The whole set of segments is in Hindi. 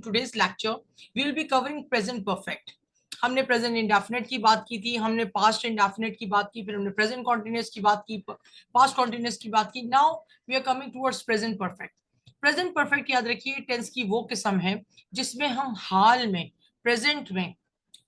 today's lecture we will be covering present perfect. हमने प्रेजेंट इंडेफिनेट की बात की थी, हमने पास्ट इंडेफिनेट की बात की, फिर हमने प्रेजेंट कॉन्टिन्यूअस की बात की, पास्ट कॉन्टिन्यूअस की बात की. Now we are coming towards present perfect. Present perfect याद रखिए टेंस की वो किस्म है जिसमें हम हाल में, प्रेजेंट में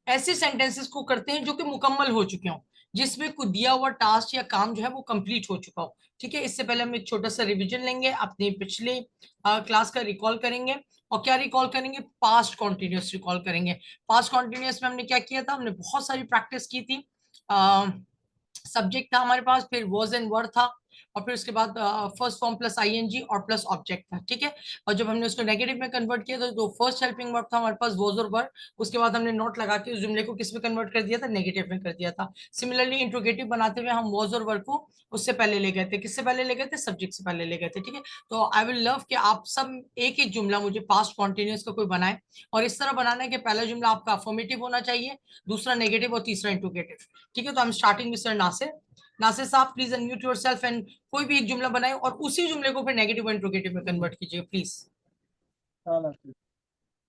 ऐसे सेंटेंसेस को करते हैं जो कि मुकम्मल हो चुके हों, जिसमें कुछ दिया हुआ टास्क या काम जो है वो कंप्लीट हो चुका हो. ठीक है, इससे पहले हम एक छोटा सा रिवीजन लेंगे, अपने पिछले क्लास का रिकॉल करेंगे. और क्या रिकॉल करेंगे? पास्ट कॉन्टिन्यूस रिकॉल करेंगे. पास्ट कॉन्टिन्यूस में हमने क्या किया था? हमने बहुत सारी प्रैक्टिस की थी. सब्जेक्ट था हमारे पास, फिर वॉज एंड वर था, और फिर उसके बाद फर्स्ट फॉर्म प्लस आईएनजी और प्लस ऑब्जेक्ट था. ठीक है, और जब हमने उसको नेगेटिव में कन्वर्ट किया तो फर्स्ट हेल्पिंग वर्ब था हमारे पास वॉज और वर. उसके बाद हमने नोट लगा के उस जुमले को किस में कन्वर्ट कर दिया था? नेगेटिव में कर दिया था. सिमिलरली इंट्रोगेटिव बनाते हुए हम वॉज और वर को उससे पहले ले गए थे. किससे पहले ले गए थे? सब्जेक्ट से पहले ले गए थे. ठीक है, तो आई विल लव कि आप सब एक एक जुमला मुझे पास्ट कॉन्टिन्यूस का कोई बनाए, और इस तरह बनाना है कि पहला जुमला आपका अफर्मेटिव होना चाहिए, दूसरा नेगेटिव और तीसरा इंट्रोगेटिव. ठीक है, तो I am starting mister Nasir. Nasir साहब प्लीज अनम्यूट योरसेल्फ एंड कोई भी एक जुमला बनाए और उसी जुमले को फिर नेगेटिव और इंट्रोगेटिव में कन्वर्ट कीजिए प्लीज.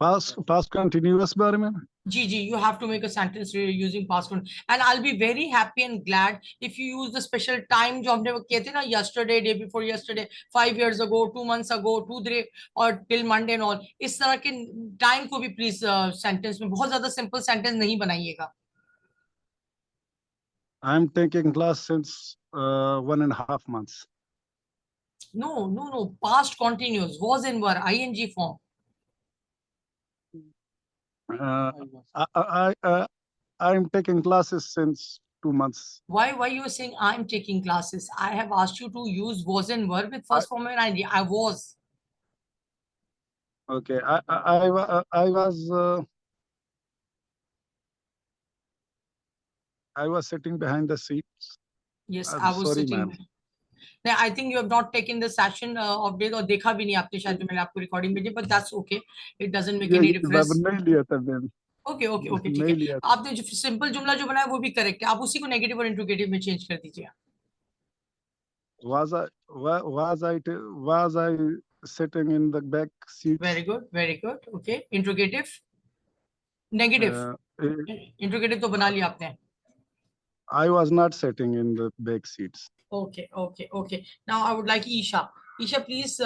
पास्ट कंटिन्यूअस बारे में. जी जी, you have to make a sentence using past one, and I'll be very happy and glad if you use the special time जो हमने किए थे ना, yesterday, day before yesterday, 5 years ago, 2 months ago, 2 3 और till Monday and all. इस तरह के टाइम को भी प्लीज सेंटेंस में, बहुत ज्यादा सिंपल सेंटेंस नहीं बनाइएगा. I am taking class since 1.5 months. No, past continuous, was in were, ing form. I am taking classes since 2 months. Why you are saying I'm taking classes? I have asked you to use was and were with first form and ing. I was. Okay, I was sitting behind the seats. Yes, I'm I was sorry, sitting. ma'am. No, I think you have not taken the session of day, और देखा भी नहीं आपने शायद जो मैंने आपको रिकॉर्डिंग भेजी, but that's okay. It doesn't make any difference. नहीं लिया था मैम. Okay, ठीक नहीं है. लिया. आपने जो सिंपल जुमला जो बनाया वो भी करेक्ट है, आप उसी को नेगेटिव और इंट्रोगेटिव में चेंज कर दीजिए. Was I sitting in the back seat? Very good. Okay, interrogative negative, interrogative तो बना लिया आपने. I was not sitting in the back seats. Okay. Now I would like Isha. Isha, please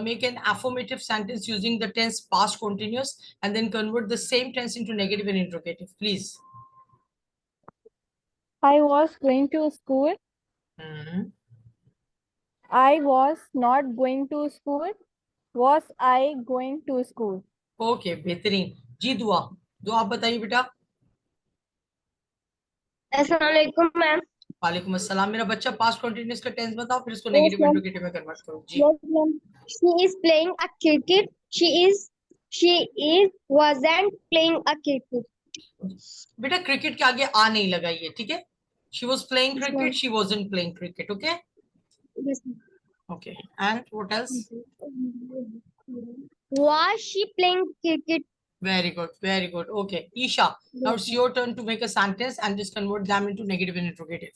make an affirmative sentence using the tense past continuous and then convert the same tense into negative and interrogative, please. I was going to school. I was not going to school. Was I going to school? Okay, बेहतरीन. जी दुआ आप बताइए बेटा. अस्सलाम वालेकुम मैम. वालेकुम अस्सलाम. मेरा बच्चा पास्ट कंटिन्यूअस का टेंस बताओ, फिर इसको नेगेटिव इंट्रोगेटिव में कन्वर्ट करो. जी. She is playing a cricket. She wasn't playing a cricket. बेटा क्रिकेट के आगे आ नहीं लगाइए, ठीक है. She was playing cricket. She wasn't playing cricket. Okay. Yes. Okay. And what else? Was she playing cricket? Very good. Okay, Isha, now it's your turn to make a sentence and just convert them into negative and interrogative.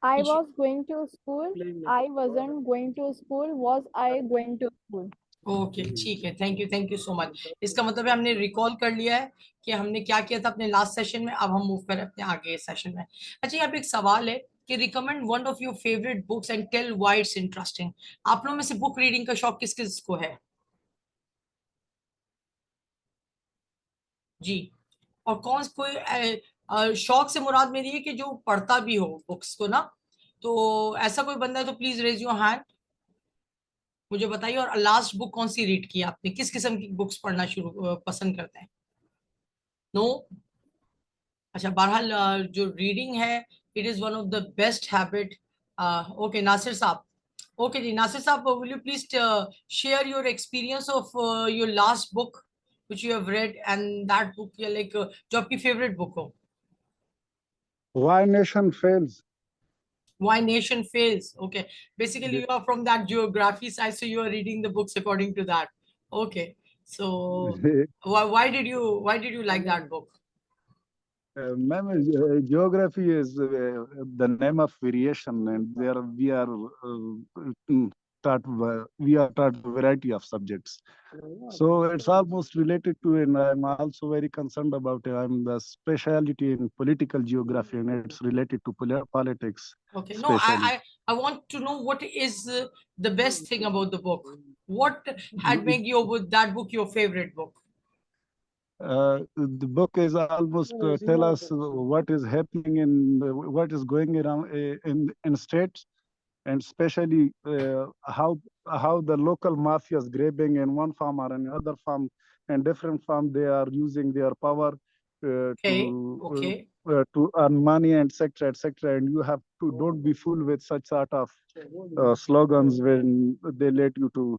I Isha. was going to school. I wasn't going to school. Was I going to school? Okay ठीक है, थैंक यू सो मच. इसका मतलब है हमने रिकॉल कर लिया है कि हमने क्या किया था अपने लास्ट सेशन में. अब हम मूव करें अपने आगे सेशन में. अच्छा, यहाँ पे एक सवाल है कि recommend one of your favourite books and tell why it's interesting. आप लोगों में से बुक रीडिंग का शौक किस किस को है? जी. और कौन कोई शौक से मुराद मेरी है कि जो पढ़ता भी हो बुक्स को ना, तो ऐसा कोई बंदा है तो प्लीज रेज योर हैंड, मुझे बताइए. और लास्ट बुक कौन सी रीड की आपने, किस किस्म की बुक्स पढ़ना शुरू पसंद करते हैं? नो. अच्छा, बहरहाल जो रीडिंग है it is one of the best habit. Okay Nasir साहब. ओके जी, नासिर साहब will you please share your experience of your last book which you have read and that book या like जो आपकी फेवरेट बुक हो. Why Nation Fails. Why Nation Fails. Okay, basically you are from that geography side, so you are reading the books according to that. Okay, so why did you like that book? Ma'am, geography is the name of variation, and there we are taught we are taught variety of subjects. So it's almost related to, and I'm also very concerned about it. I'm the specialty in political geography, and it's related to politics. Okay, no, Especially. I want to know what is the best thing about the book. What had made that book your favorite book? The book is almost tell us what is happening in what is going around in states, and especially how the local mafia is grabbing in one farm or another farm, and different farm they are using their power Okay. to earn money, and etc etc. And you have to don't be fooled with such sort of slogans when they let you to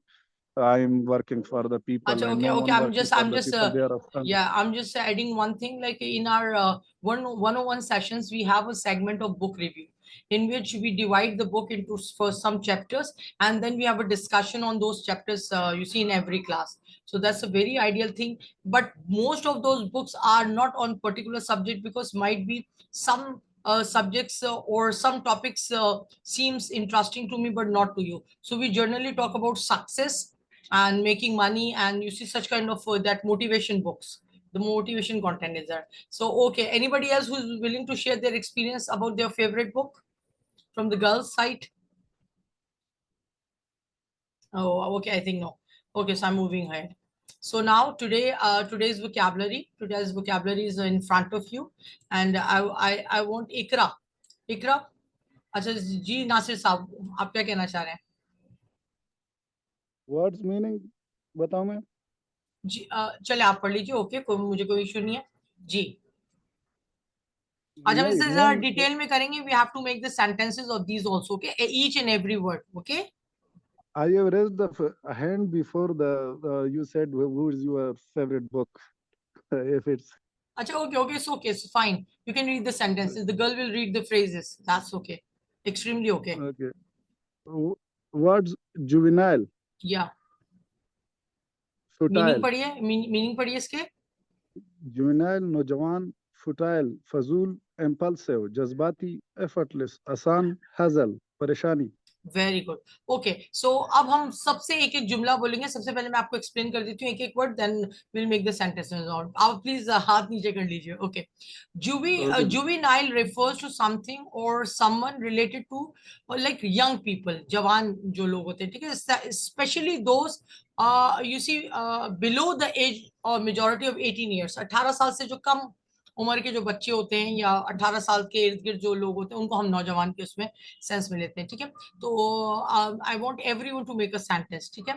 I'm working for the people. Achha, And okay, no okay. one I'm working just, for the people. They are yeah, I'm just adding one thing. Like in our 101 sessions, we have a segment of book review in which we divide the book into first some chapters, and then we have a discussion on those chapters. You see in every class. So that's a very ideal thing. But most of those books are not on particular subject because might be some subjects or some topics seems interesting to me but not to you. So we generally talk about success and making money, and you see such kind of that motivation books, the motivation content is there. So okay, anybody else who's willing to share their experience about their favorite book from the girls side? Oh, okay, I think no. Okay, so I'm moving ahead. So now today's vocabulary is in front of you, and I want Ikra. अच्छा जी नासिर साहब, आप क्या कहना चाह रहे हैं? वर्ड्स मीनिंग बताओ मैं. जी चले आप पढ़ लीजिए. ओके, मुझे कोई इशू नहीं है जी. आज हम नहीं इसे जरा मैम, डिटेल में करेंगे. We have to make the sentences of these also. Okay, each and every word. Okay, I have raised the hand before the you said who is your favorite book. If it's अच्छा, okay, so okay, fine. You can read the sentences. The girl will read the phrases. That's okay, extremely okay. okay, words juvenile, या मीनिंग futile, पढ़िए, मीनिंग पढ़िए इसके. juvenile नौजवान, futile फजूल, impulsive जज्बाती, effortless आसान, hassle परेशानी. Very good. ओके, सो अब हम सबसे एक एक जुमला बोलेंगे. सबसे पहले मैं आपको एक्सप्लेन कर देती हूँ एक एक word, then will make the sentences. और आप प्लीज हाथ नीचे कर लीजिए. Okay, juvenile refers to something or someone related to like young people, जवान जो लोग होते हैं, ठीक है, especially those you see below the age or majority of 18 years. 18 साल से जो कम उम्र के जो बच्चे होते हैं या 18 साल के इर्द गिर्द जो लोग होते हैं, उनको हम नौजवान के उसमें सेंस में लेते हैं. ठीक है, तो I want everyone to make a sentence. ठीक है,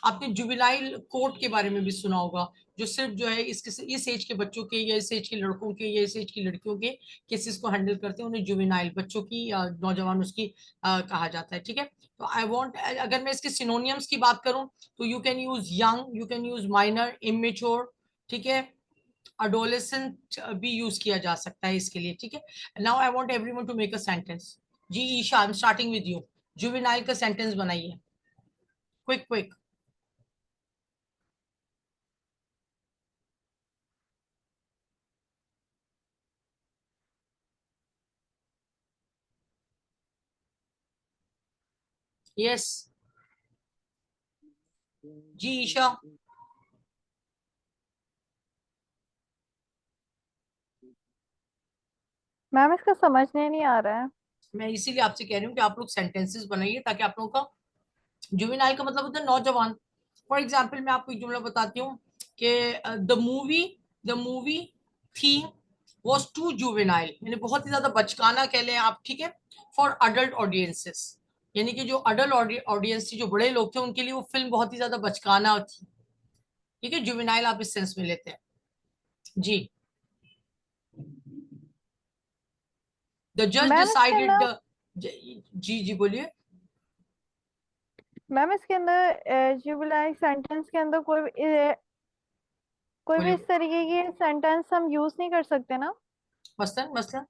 आपने जुबिलाइल कोर्ट के बारे में भी सुना होगा, जो सिर्फ जो है इस एज के बच्चों के या इस एज के लड़कों के या इस एज की लड़कियों के केसेस को हैंडल करते हैं. उन्हें जुबिनाइल बच्चों की नौजवान उसकी कहा जाता है. ठीक है, तो आई वांट, अगर मैं इसके सिनोनियम्स की बात करूं तो you can use young, you can use minor, immature. ठीक है, adolescent भी यूज किया जा सकता है इसके लिए. ठीक है, now I want everyone to make a sentence. जी Isha, I am starting with you. Juvenile का सेंटेंस बनाइए, क्विक क्विक. यस जी ईशा. मैम इसका समझने नहीं आ रहा है. मैं इसीलिए आपसे कह रही हूँ कि आप लोग सेंटेंसेस बनाइए ताकि आप लोगों का, जुवेनाइल का मतलब होता है नौजवान. फॉर एग्जाम्पल मैं आपको एक जुमला बताती हूँ कि the movie theme was too juvenile, यानी बहुत ही ज्यादा बचकाना कह लें आप. ठीक है, फॉर अडल्ट ऑडियंसेस, यानी कि जो अडल्ट ऑडियंस थी, जो बड़े लोग थे, उनके लिए वो फिल्म बहुत ही ज्यादा बचकाना थी. ठीक है, जुवेनाइल आप इस सेंस में लेते हैं जी. द जज मैम इसके डिसाइडेड अंदर जी बोलिए. मैम इसके अंदर जुबिलाई सेंटेंस के अंदर कोई भी बोलिए इस तरीके की सेंटेंस हम यूज नहीं कर सकते ना. मसलन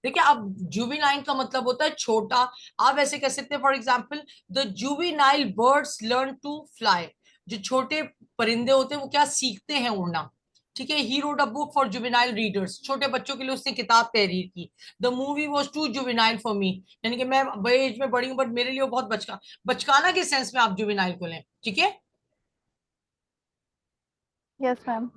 देखिए, अब जुवेनाइल का मतलब होता है छोटा. आप ऐसे कह सकते हैं, for example the juvenile birds learn to fly. जो छोटे परिंदे होते हैं वो क्या सीखते हैं उड़ना, ठीक है। He wrote a book for juvenile readers, छोटे बच्चों के लिए उसने किताब तहरीर की। The movie was too juvenile for me, यानी कि मैं बड़े एज में बड़ी हूँ बट मेरे लिए वो बहुत बचकाना के सेंस में आप जुवेनाइल को लें, ठीक है। Yes, ma'am.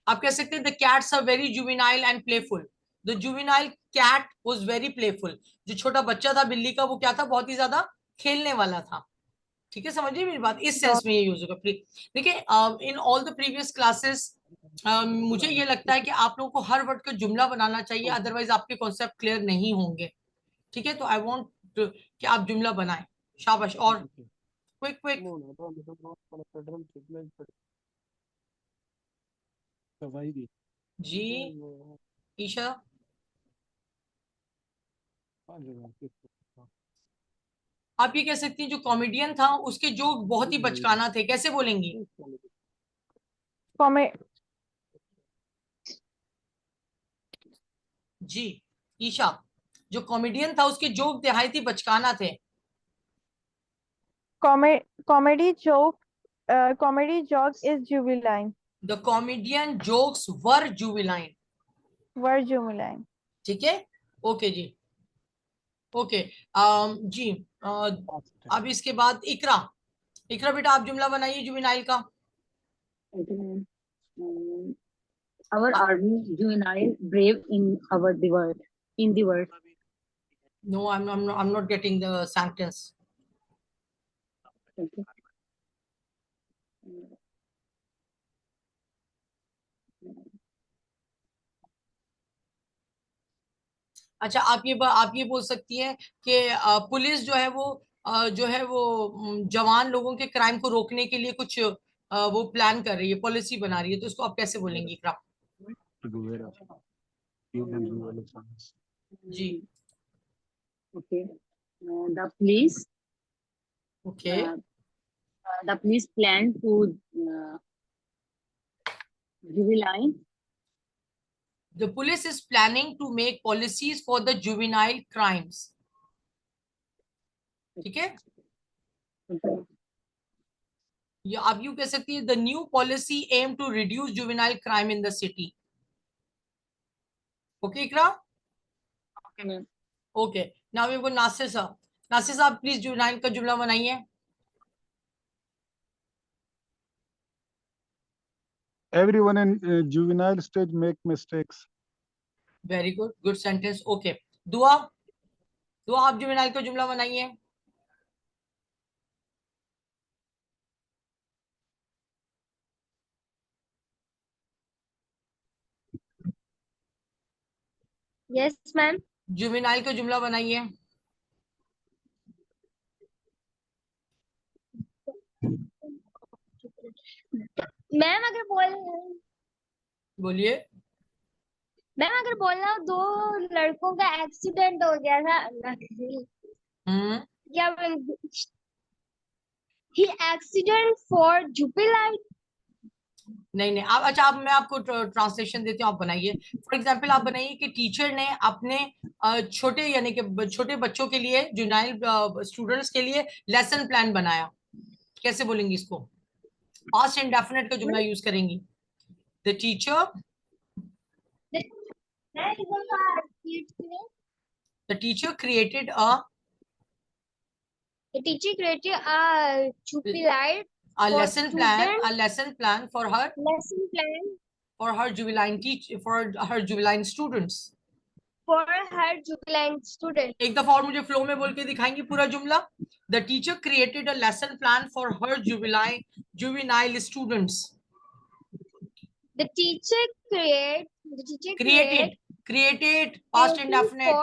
आप कह सकते हैं the cats are very juvenile and playful, the juvenile cat was very playful, जो छोटा बच्चा था बिल्ली का वो क्या था, बहुत ही ज्यादा खेलने वाला था, ठीक है। समझिए मेरी बात, इस सेंस Got में ये यूज होगा। देखिए in all the previous classes मुझे ये लगता है कि आप लोगों को हर वर्ड का जुमला बनाना चाहिए, अदरवाइज आपके कॉन्सेप्ट क्लियर नहीं होंगे, ठीक है। तो आई वांट कि आप जुमला बनाएं, शाबाश। और क्विक क्विक जी। ईशा आप ये कह सकती हैं जो कॉमेडियन था उसके जोक बहुत ही बचकाना थे, कैसे बोलेंगी? Come जी ईशा, जो कॉमेडियन था उसके जोक निहायत ही बचकाना थे। comedy joke. Comedy joke is jubilant. The comedian jokes were jubilant, Were jubilant. ठीक है। ओके जी, ओके। जी अब इसके बाद इकरा, इकरा बेटा आप जुमला बनाइए जुबिनाइल का। Okay, ma'am. Our army juvenile brave in our the world in the world. No I'm not getting the sentence. Okay. अच्छा आप ये बोल सकती हैं कि पुलिस जो है वो जो है वो जवान लोगों के क्राइम को रोकने के लिए कुछ वो प्लान कर रही है, पॉलिसी बना रही है, तो इसको आप कैसे बोलेंगी इकरा? जी Okay. The police okay the police plan to juvenile the police is planning to make policies for the juvenile crimes, ठीक है। या आप यूं कह सकती है the new policy aim to reduce juvenile crime in the city, okay Iqra. Okay, ma'am. Okay now we go Nasir साहब, नासिर साहब प्लीज जुवेनाइल का जुमला बनाइए। Everyone in juvenile stage make mistakes. Very good, good sentence. Okay दुआ, दुआ आप जुवेनाइल का जुमला बनाइए। Yes, ma'am. जुवेनाइल का जुमला बनाइए। मैम अगर बोल बोलिए। मैम अगर बोलना हो, दो लड़कों का एक्सीडेंट हो गया था, अल्लाह करे। क्या ही एक्सीडेंट फॉर जुपिलाइट। नहीं आप अच्छा, आप मैं आपको ट्रांसलेशन देती हूँ, आप बनाइए। फॉर एग्जांपल आप बनाइए कि टीचर ने अपने छोटे यानी कि छोटे बच्चों के लिए, जुवेनाइल स्टूडेंट्स के लिए लेसन प्लान बनाया, कैसे बोलेंगी इसको? पास्ट इंडेफिनिट का जुमला यूज करेंगी। The teacher The teacher created The teacher created a Jupiler a for lesson plan for lesson plan her juvenile students. for her jubilant student. एक दफा और मुझे फ्लो में बोल के दिखाएंगी पूरा जुमला। The teacher created a lesson plan for her juvenile students. The teacher created past indefinite.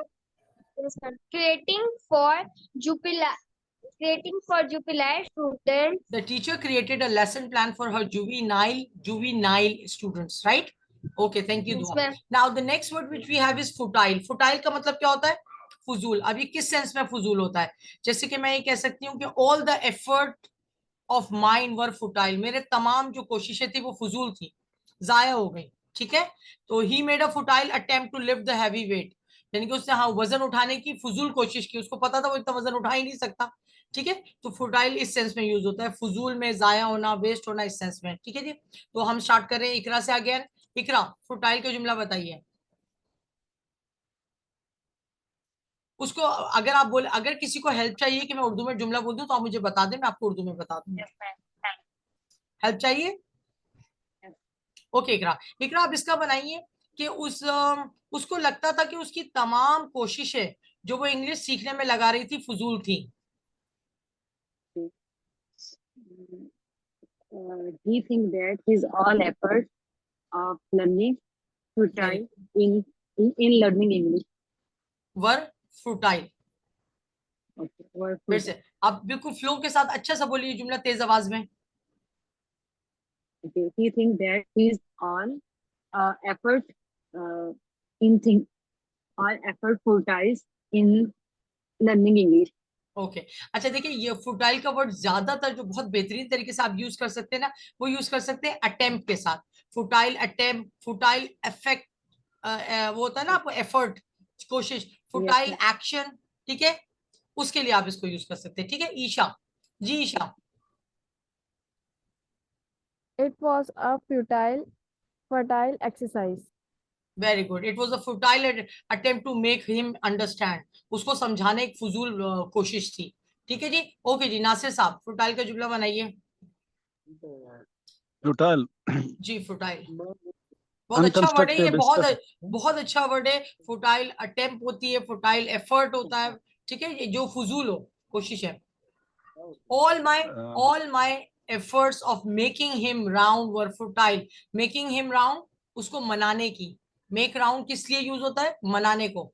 Creating for Jupiler students. The teacher created a lesson plan for her juvenile students, right? Okay, thank you, Yes, Dua. ma'am. Now the next word which we have is futile. Futile का मतलब क्या होता है? फजूल। अब ये किस सेंस में फजूल होता है? जैसे कि मैं ये कह सकती हूँ कि all the effort of mine were futile. मेरे तमाम जो कोशिशें थी वो फजूल थी, जाया हो गई, ठीक है। तो he made a futile attempt to lift the heavy weight. यानी कि उसने हाँ वजन उठाने की फजूल कोशिश की, उसको पता था वो इतना वजन उठा ही नहीं सकता। ठीक है, तो फुटाइल इस सेंस में यूज होता है, फजूल में, जाया होना, वेस्ट होना, इस सेंस में। ठीक है जी, तो हम स्टार्ट कर रहे हैं इकरा से। अगेन इकरा, फुटाइल का जुमला बताइए। उसको अगर आप बोले, अगर किसी को हेल्प चाहिए कि मैं उर्दू में जुमला बोल दूं तो आप मुझे बता दें, मैं आपको उर्दू में बता दूंगा। Yes, ma'am. हेल्प चाहिए? Yes. ओके इकरा, इकरा आप इसका बनाइए कि उसको लगता था कि उसकी तमाम कोशिशें जो वो इंग्लिश सीखने में लगा रही थी फजूल थी। He thinks that his all effort of learning futile in learning English. Were फ्रूटाइल। Okay. Were फिर futile. से आप बिल्कुल फ्लो के साथ अच्छा सा बोलिए जुमला तेज आवाज में। Okay. He thinks that his all effort uh, in think all effort futile in learning English. Okay अच्छा देखिए, ये फुटाइल का वर्ड ज्यादातर जो बहुत बेहतरीन तरीके से आप यूज कर सकते हैं ना, वो यूज कर सकते हैं अटेम्प्ट के साथ। फुटाइल अटेम्प्ट, फुटाइल इफेक्ट, वो होता है ना आपको एफर्ट, कोशिश, Yes, फुटाइल ma'am. एक्शन। ठीक है, उसके लिए आप इसको यूज कर सकते हैं। ठीक है Isha ji, Isha. It was a futile exercise. Very good, it was a futile attempt to make him understand, उसको समझाने एक फजूल कोशिश थी। ठीक है जी, ओके जी, नासिर साहब फुटाइल का जुमला बनाइए। Futile, जी फुटाइल, बहुत अच्छा वर्ड है ये, unconstructive discussion. बहुत अच्छा वर्ड है। फुटाइल अटेम्प्ट होती है, फुटाइल एफर्ट होता है। ठीक है, ये जो फजूल हो कोशिश है। All my Uh, all my efforts of making him round were futile. Making him round, उसको मनाने की। मेक राउंड किस लिए यूज होता है? मनाने को।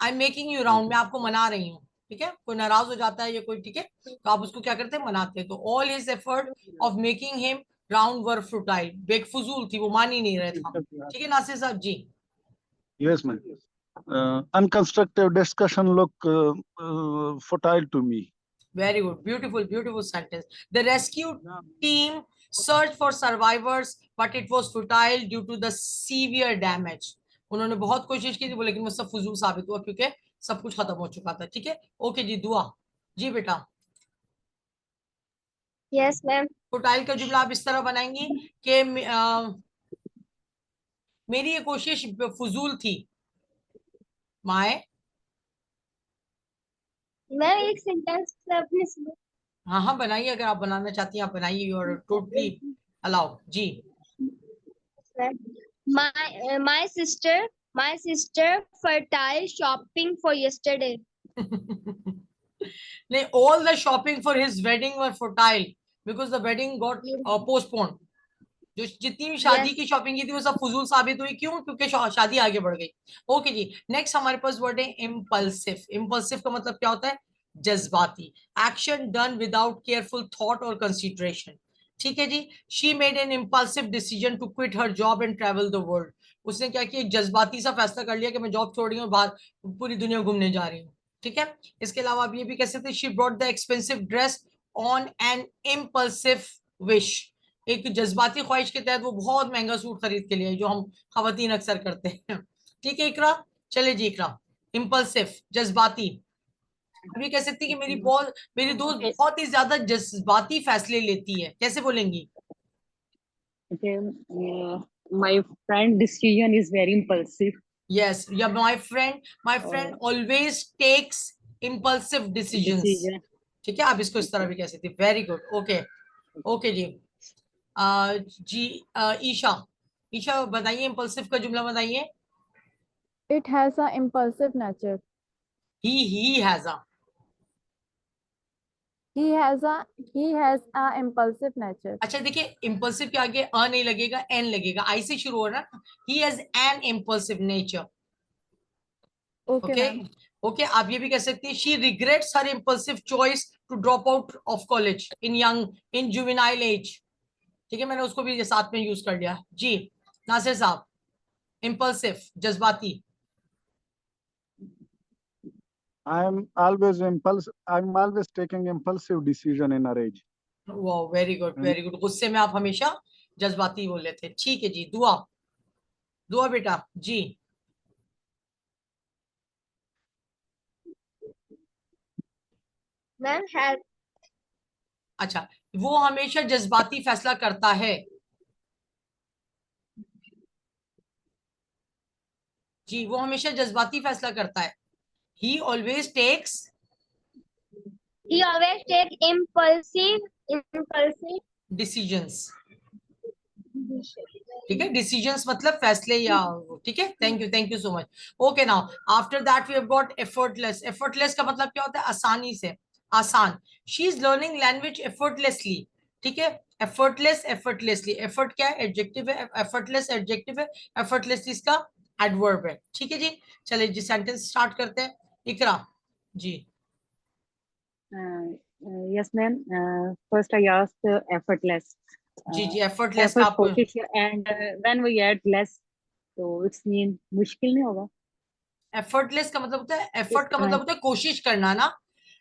आई एम मेकिंग यू राउंड, मैं आपको मना रही हूँ। ठीक है, कोई नाराज हो जाता है या कोई, ठीक है, तो आप उसको क्या करते हैं? मनाते हैं। तो all his effort of making him round were futile, बेफजूल थी, वो मान ही नहीं रहे था। ठीक है नासिर साहब जी। yes, ma'am. Unconstructive discussion look futile to me. Very good, beautiful, beautiful sentence. The rescue team searched for survivors, but it was futile due to the severe damage. उन्होंने बहुत कोशिश की थी वो, लेकिन वो सब फजूल साबित हुआ क्योंकि सब कुछ खत्म हो चुका था। ठीक है, ओके जी, दुआ जी बेटा। Yes, ma'am. फुटाइल का जुमला आप इस तरह बनाएंगी कि मेरी ये कोशिश फजूल थी। माए, मैं एक सेंटेंस अपने सुनो। हाँ हाँ बनाइए, अगर आप बनाना चाहती हैं आप बनाइए, और टोटली अलाउ जी। My sister fertile shopping for yesterday. नहीं, all the shopping for his wedding were futile because the wedding got postponed. जो जितनी भी शादी Yes. की शॉपिंग की थी वो सब फजूल साबित हुई। क्यों? क्योंकि शादी आगे बढ़ गई। ओके जी, नेक्स्ट हमारे पास वर्ड है इम्पल्सिव। इम्पल्सिव का मतलब क्या होता है? जज्बाती, action done without careful thought और कंसिडरेशन। ठीक है जी, she made an impulsive decision to quit her job and travel the world. उसने क्या किया? जज्बाती सा फैसला कर लिया कि मैं जॉब छोड़ रही हूँ, बाहर पूरी दुनिया घूमने जा रही हूँ। ठीक है, इसके अलावा आप ये भी कह सकते हैं, she brought the expensive dress on an impulsive wish. एक जज्बाती ख्वाहिश के तहत वो बहुत महंगा सूट खरीद के लिए, जो हम खवातीन अक्सर करते हैं। ठीक है इकरा, चले जी इकरा, इम्पल्सिव, जज्बाती। अब ये कह सकती है कि मेरी दोस्त Okay. बहुत ही ज्यादा जज्बाती फैसले लेती है। कैसे बोलेंगी? Okay. My friend decision is very impulsive. Yes, या my friend always takes impulsive decisions. Decision. ठीक है, आप इसको इस तरह भी कह सकती है। वेरी गुड, ओके ओके जी। जी ईशा, ईशा बताइए, इम्पल्सिव का जुमला बताइए। It has a impulsive nature. He has a, He has a impulsive nature. अच्छा देखिए, इम्पल्सिव के आगे अ नहीं लगेगा, एन लगेगा, आई से शुरू हो ना। He has an impulsive nature. Okay, okay ma'am. Okay, आप ये भी कह सकती हैं, she regrets her impulsive choice to drop out of college in juvenile age. ठीक है, मैंने उसको भी ये साथ में यूज कर लिया जी। नासिर साहब, इम्पल्सिव, जज्बाती। I'm always taking impulsive decision in a rage. वाह, वेरी गुड वेरी गुड, गुस्से में आप हमेशा जज्बाती बोल लेते हैं। ठीक है जी, दुआ, दुआ बेटा जी। Ma'am help. अच्छा, वो हमेशा जज्बाती फैसला करता है। जी, वो हमेशा जज्बाती फैसला करता है। He always takes he always take impulsive decisions. ठीक है, डिसीजंस मतलब फैसले या ठीक है। Thank you so much. Okay, now after that we have got effortless. Effortless का मतलब क्या होता है? आसानी से, आसान। She is learning language effortlessly. ठीक है, एफर्टलेस, एफर्टलेसली। एफर्ट क्या है? एडजेक्टिव है। एफर्टलेस एडजेक्टिव है। एफर्टलेसली इसका एडवर्ब है। ठीक है जी, चलिए जी सेंटेंस स्टार्ट करते हैं। इकरा जी। Yes, ma'am. First, I asked effortless. जी जी, एफर्टलेस का Effort, आपको कोशिश, and when we add less, तो it's mean मुश्किल नहीं होगा. एफर्टलेस का मतलब होता है, एफर्ट का मतलब होता है कोशिश करना ना।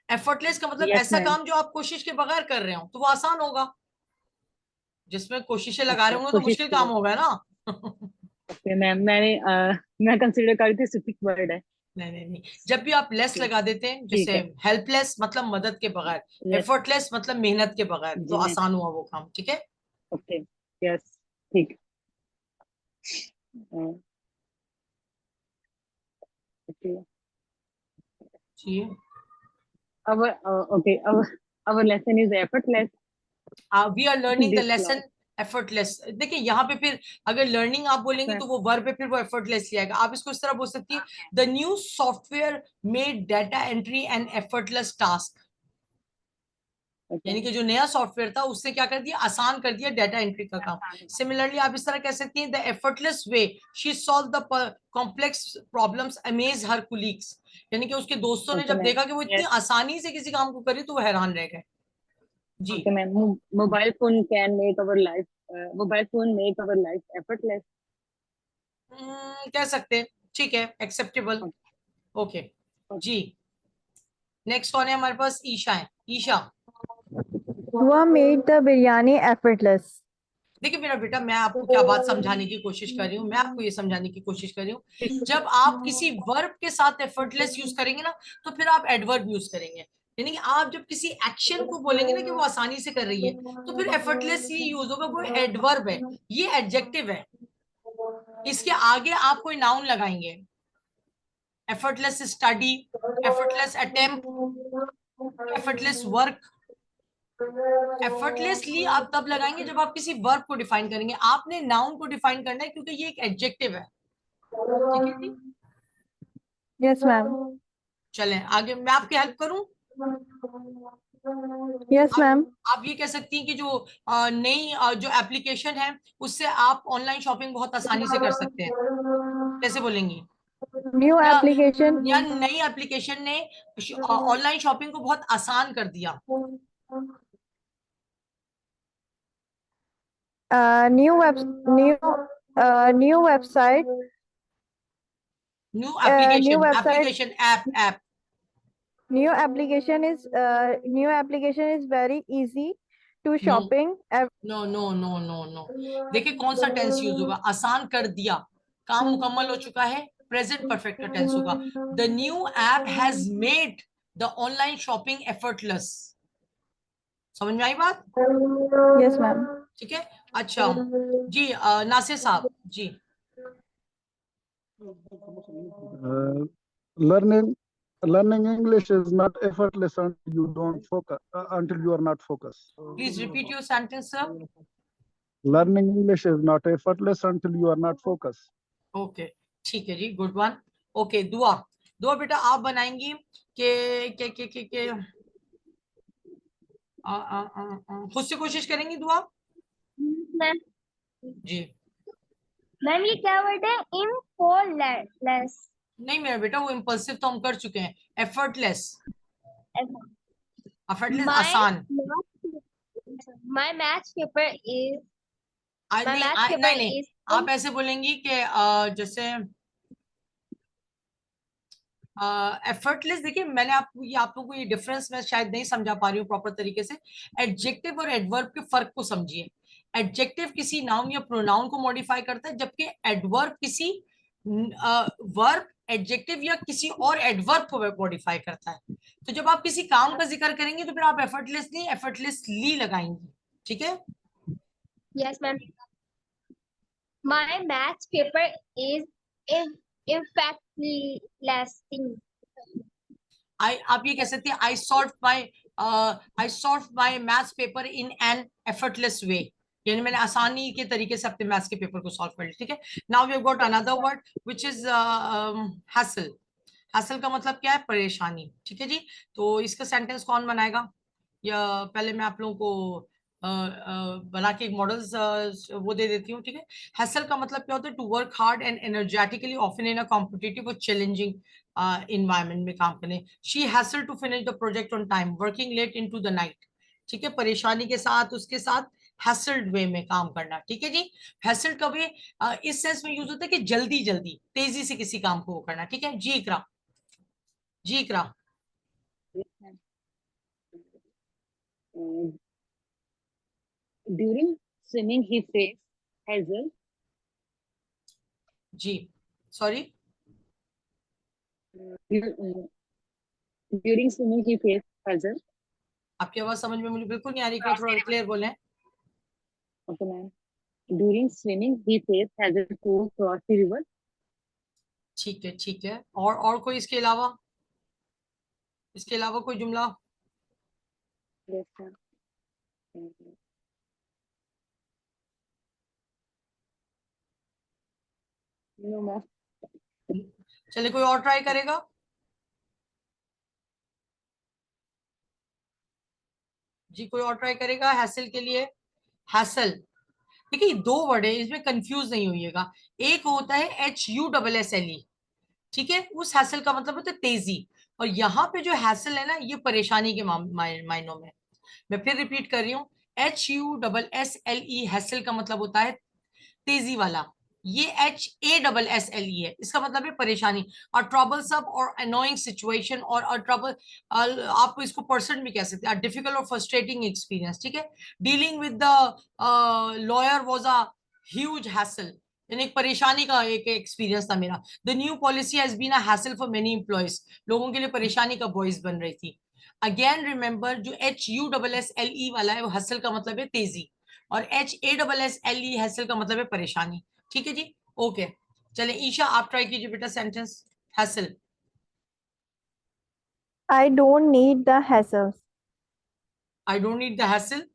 एफर्टलेस का मतलब Yes, ऐसा ma'am. काम जो आप कोशिश के बगैर कर रहे हो तो वो आसान होगा। जिसमें कोशिशें लगा रहे अच्छा, होंगे तो कोशिश मुश्किल काम करो. होगा ना। Okay, ma'am. मैं कंसिडर कर रही थी सुफिक्स वर्ड है. नहीं नहीं नहीं, जब भी आप लेस Okay, लगा देते हैं, ठीक जैसे है. हेल्पलेस मतलब मदद के बगैर, Yes, एफर्टलेस मतलब मेहनत के बगैर, तो जी मैम. आसान हुआ वो काम। ठीक है Okay, yes, ठीक. Uh, okay. जी। Our lesson is effortless. We are learning the This lesson class. Effortless. देखिए यहाँ पे फिर अगर लर्निंग आप Yes, बोलेंगे ma'am. तो वो वर्ब पे फिर वो एफर्टलेसली आएगा। आप इसको इस तरह बोल सकती है, the new software made data entry and effortless task. Okay. यानी कि जो नया सॉफ्टवेयर था उसने क्या कर दिया? आसान कर दिया डाटा एंट्री का काम। सिमिलरली आप इस तरह कह सकती हैं, the effortless way she solve the complex problems amaze her colleagues. यानी कि उसके दोस्तों ने Okay, जब ma'am. देखा कि वो इतनी Yes. आसानी से किसी काम को करी तो वो हैरान रह गए। जी। Okay, ma'am. Mobile phone can make our life. Mobile phone make our life effortless. कह सकते हैं, ठीक है, एक्सेप्टेबल। Okay Okay. जी। नेक्स्ट कौन है हमारे पास? ईशा है। Isha, Dua made the biryani effortless. देखिए मेरा बेटा, मैं आपको क्या बात समझाने की कोशिश कर रही हूँ, मैं आपको ये समझाने की कोशिश कर रही हूँ, जब आप किसी वर्ब के साथ एफर्टलेस यूज करेंगे ना तो फिर आप एडवर्ब यूज करेंगे। यानी कि आप जब किसी एक्शन को बोलेंगे ना कि वो आसानी से कर रही है तो फिर एफर्टलेस ही यूज होगा। वो एडवर्ब है, ये एडजेक्टिव है। इसके आगे आप कोई नाउन लगाएंगे। Effortless study, effortless attempt, effortless work. Effortlessly आप तब लगाएंगे जब आप किसी वर्ब को डिफाइन करेंगे। आपने नाउन को डिफाइन करना है क्योंकि ये एक एडजेक्टिव है। ठीक है जी, Yes, ma'am. चलें आगे, मैं आपकी हेल्प करूं। Yes, आप ma'am. आप ये कह सकती हैं कि जो नई जो एप्लीकेशन है उससे आप ऑनलाइन शॉपिंग बहुत आसानी से कर सकते हैं। कैसे बोलेंगी? New या application. नई एप्लीकेशन ने ऑनलाइन शॉपिंग को बहुत आसान कर दिया। New new website. New New application, website. Application, app. New application is very easy to no shopping. No no no no no, देखिए कौन सा टेंस यूज होगा? आसान कर दिया, काम मुकम्मल हो चुका है, प्रेजेंट परफेक्ट का टेंस होगा। The new app has made the online shopping effortless. समझ में आई बात? Yes, ma'am. ठीक है, अच्छा जी। नासिर साहब जी। Learning learning English is not effortless until you don't focus until you are not focused. Please repeat your sentence sir. Learning English is not effortless until you are not focused. Okay, ठीक है जी, गुड वन। ओके, दुआ। दुआ बेटा आप बनाएंगी के खुद से कोशिश करेंगी दुआ मैम जी। मैम ये क्या वर्ड है? इम्पोलेस। नहीं मेरा बेटा, वो इम्पल्सिव तो हम कर चुके हैं। एफर्टलेस, एफर्टलेस My आसान। my maths paper is my नहीं maths paper नहीं नहीं, is आप ऐसे बोलेंगी कि जैसे एफर्टलेस। देखिए मैंने आपको आप लोगों को ये डिफरेंस मैं शायद नहीं समझा पा रही हूँ प्रॉपर तरीके से। एडजेक्टिव और एडवर्ब के फर्क को समझिए। एडजेक्टिव किसी नाउन या प्रोनाउन को मॉडिफाई करता है, जबकि एडवर्ब किसी वर्ब एडजेक्टिव या किसी और एडवर्ब को मॉडिफाई करता है। तो जब आप किसी काम का जिक्र करेंगे तो फिर आप एफर्टलेसली एफर्टलेसली लगाएंगे, ठीक है। Yes, ma'am. My maths paper is effectlessing. आप ये कह सकते हैं I solve my maths paper in an effortless way, यानी मैंने आसानी के तरीके से अपने मैथ्स के पेपर को सॉल्व कर लिया, ठीक है। Now we have got another word which is hassle. Hassle का मतलब क्या है? परेशानी, ठीक है जी। तो इसका सेंटेंस कौन बनाएगा? या पहले मैं आप लोगों को बना के एक मॉडल्स वो दे देती हूँ, ठीक है। हैसल का मतलब क्या होता है? To work hard and energetically often in a competitive और चैलेंजिंग इन्वायरमेंट में काम करने। She hassle to finish the project on time, working late into the night, ठीक है। परेशानी के साथ, उसके साथ हैसल्ड वे में काम करना, ठीक है जी। हैसल्ड का वे इस सेंस में यूज होता है कि जल्दी जल्दी तेजी से किसी काम को करना, ठीक है जी। इकरा, जी Iqra. Yes, ma'am. During swimming, he faced hazel. जी sorry, During swimming, he faced hazel. आपकी आवाज समझ में मुझे बिल्कुल नहीं आ रही, क्या थोड़ा क्लियर बोले। Okay, ma'am. During swimming, he faced hazel to cross the river. ठीक है, ठीक है। और कोई इसके अलावा, इसके अलावा कोई जुमला? Yes, ma'am. No, ma'am. चलिए कोई और ट्राई करेगा? जी कोई और ट्राई करेगा हैसल के लिए? हैसल, देखिए दो वर्ड है, इसमें कंफ्यूज नहीं होइएगा। एक होता है HUSSLE, ठीक है, उस हैसल का मतलब होता है तेजी। और यहाँ पे जो हैसल है ना, ये परेशानी के मायनों में। मैं फिर रिपीट कर रही हूँ, HUSSLE हैसल का मतलब होता है तेजी वाला। ये HASSLE है, इसका मतलब है परेशानी। और ट्रबलसम और अनोइंग सिचुएशन और ट्रबल, आप इसको पर्सन भी कह सकते हैं, डिफिकल्ट और फ्रस्ट्रेटिंग एक्सपीरियंस, ठीक है। Dealing with the lawyer was a huge hassle, यानी एक परेशानी का एक एक्सपीरियंस था मेरा। The new policy has been a hassle for many employees, लोगों के लिए परेशानी का बॉयस बन रही थी। अगेन रिमेंबर, जो HUSSLE वाला है वो हसल का मतलब है तेजी, और HASSLE हसल का मतलब है परेशानी, ठीक है जी। ओके, चले ईशा आप ट्राई कीजिए बेटा sentence hustle. I don't need the hassles. I don't need the hustle.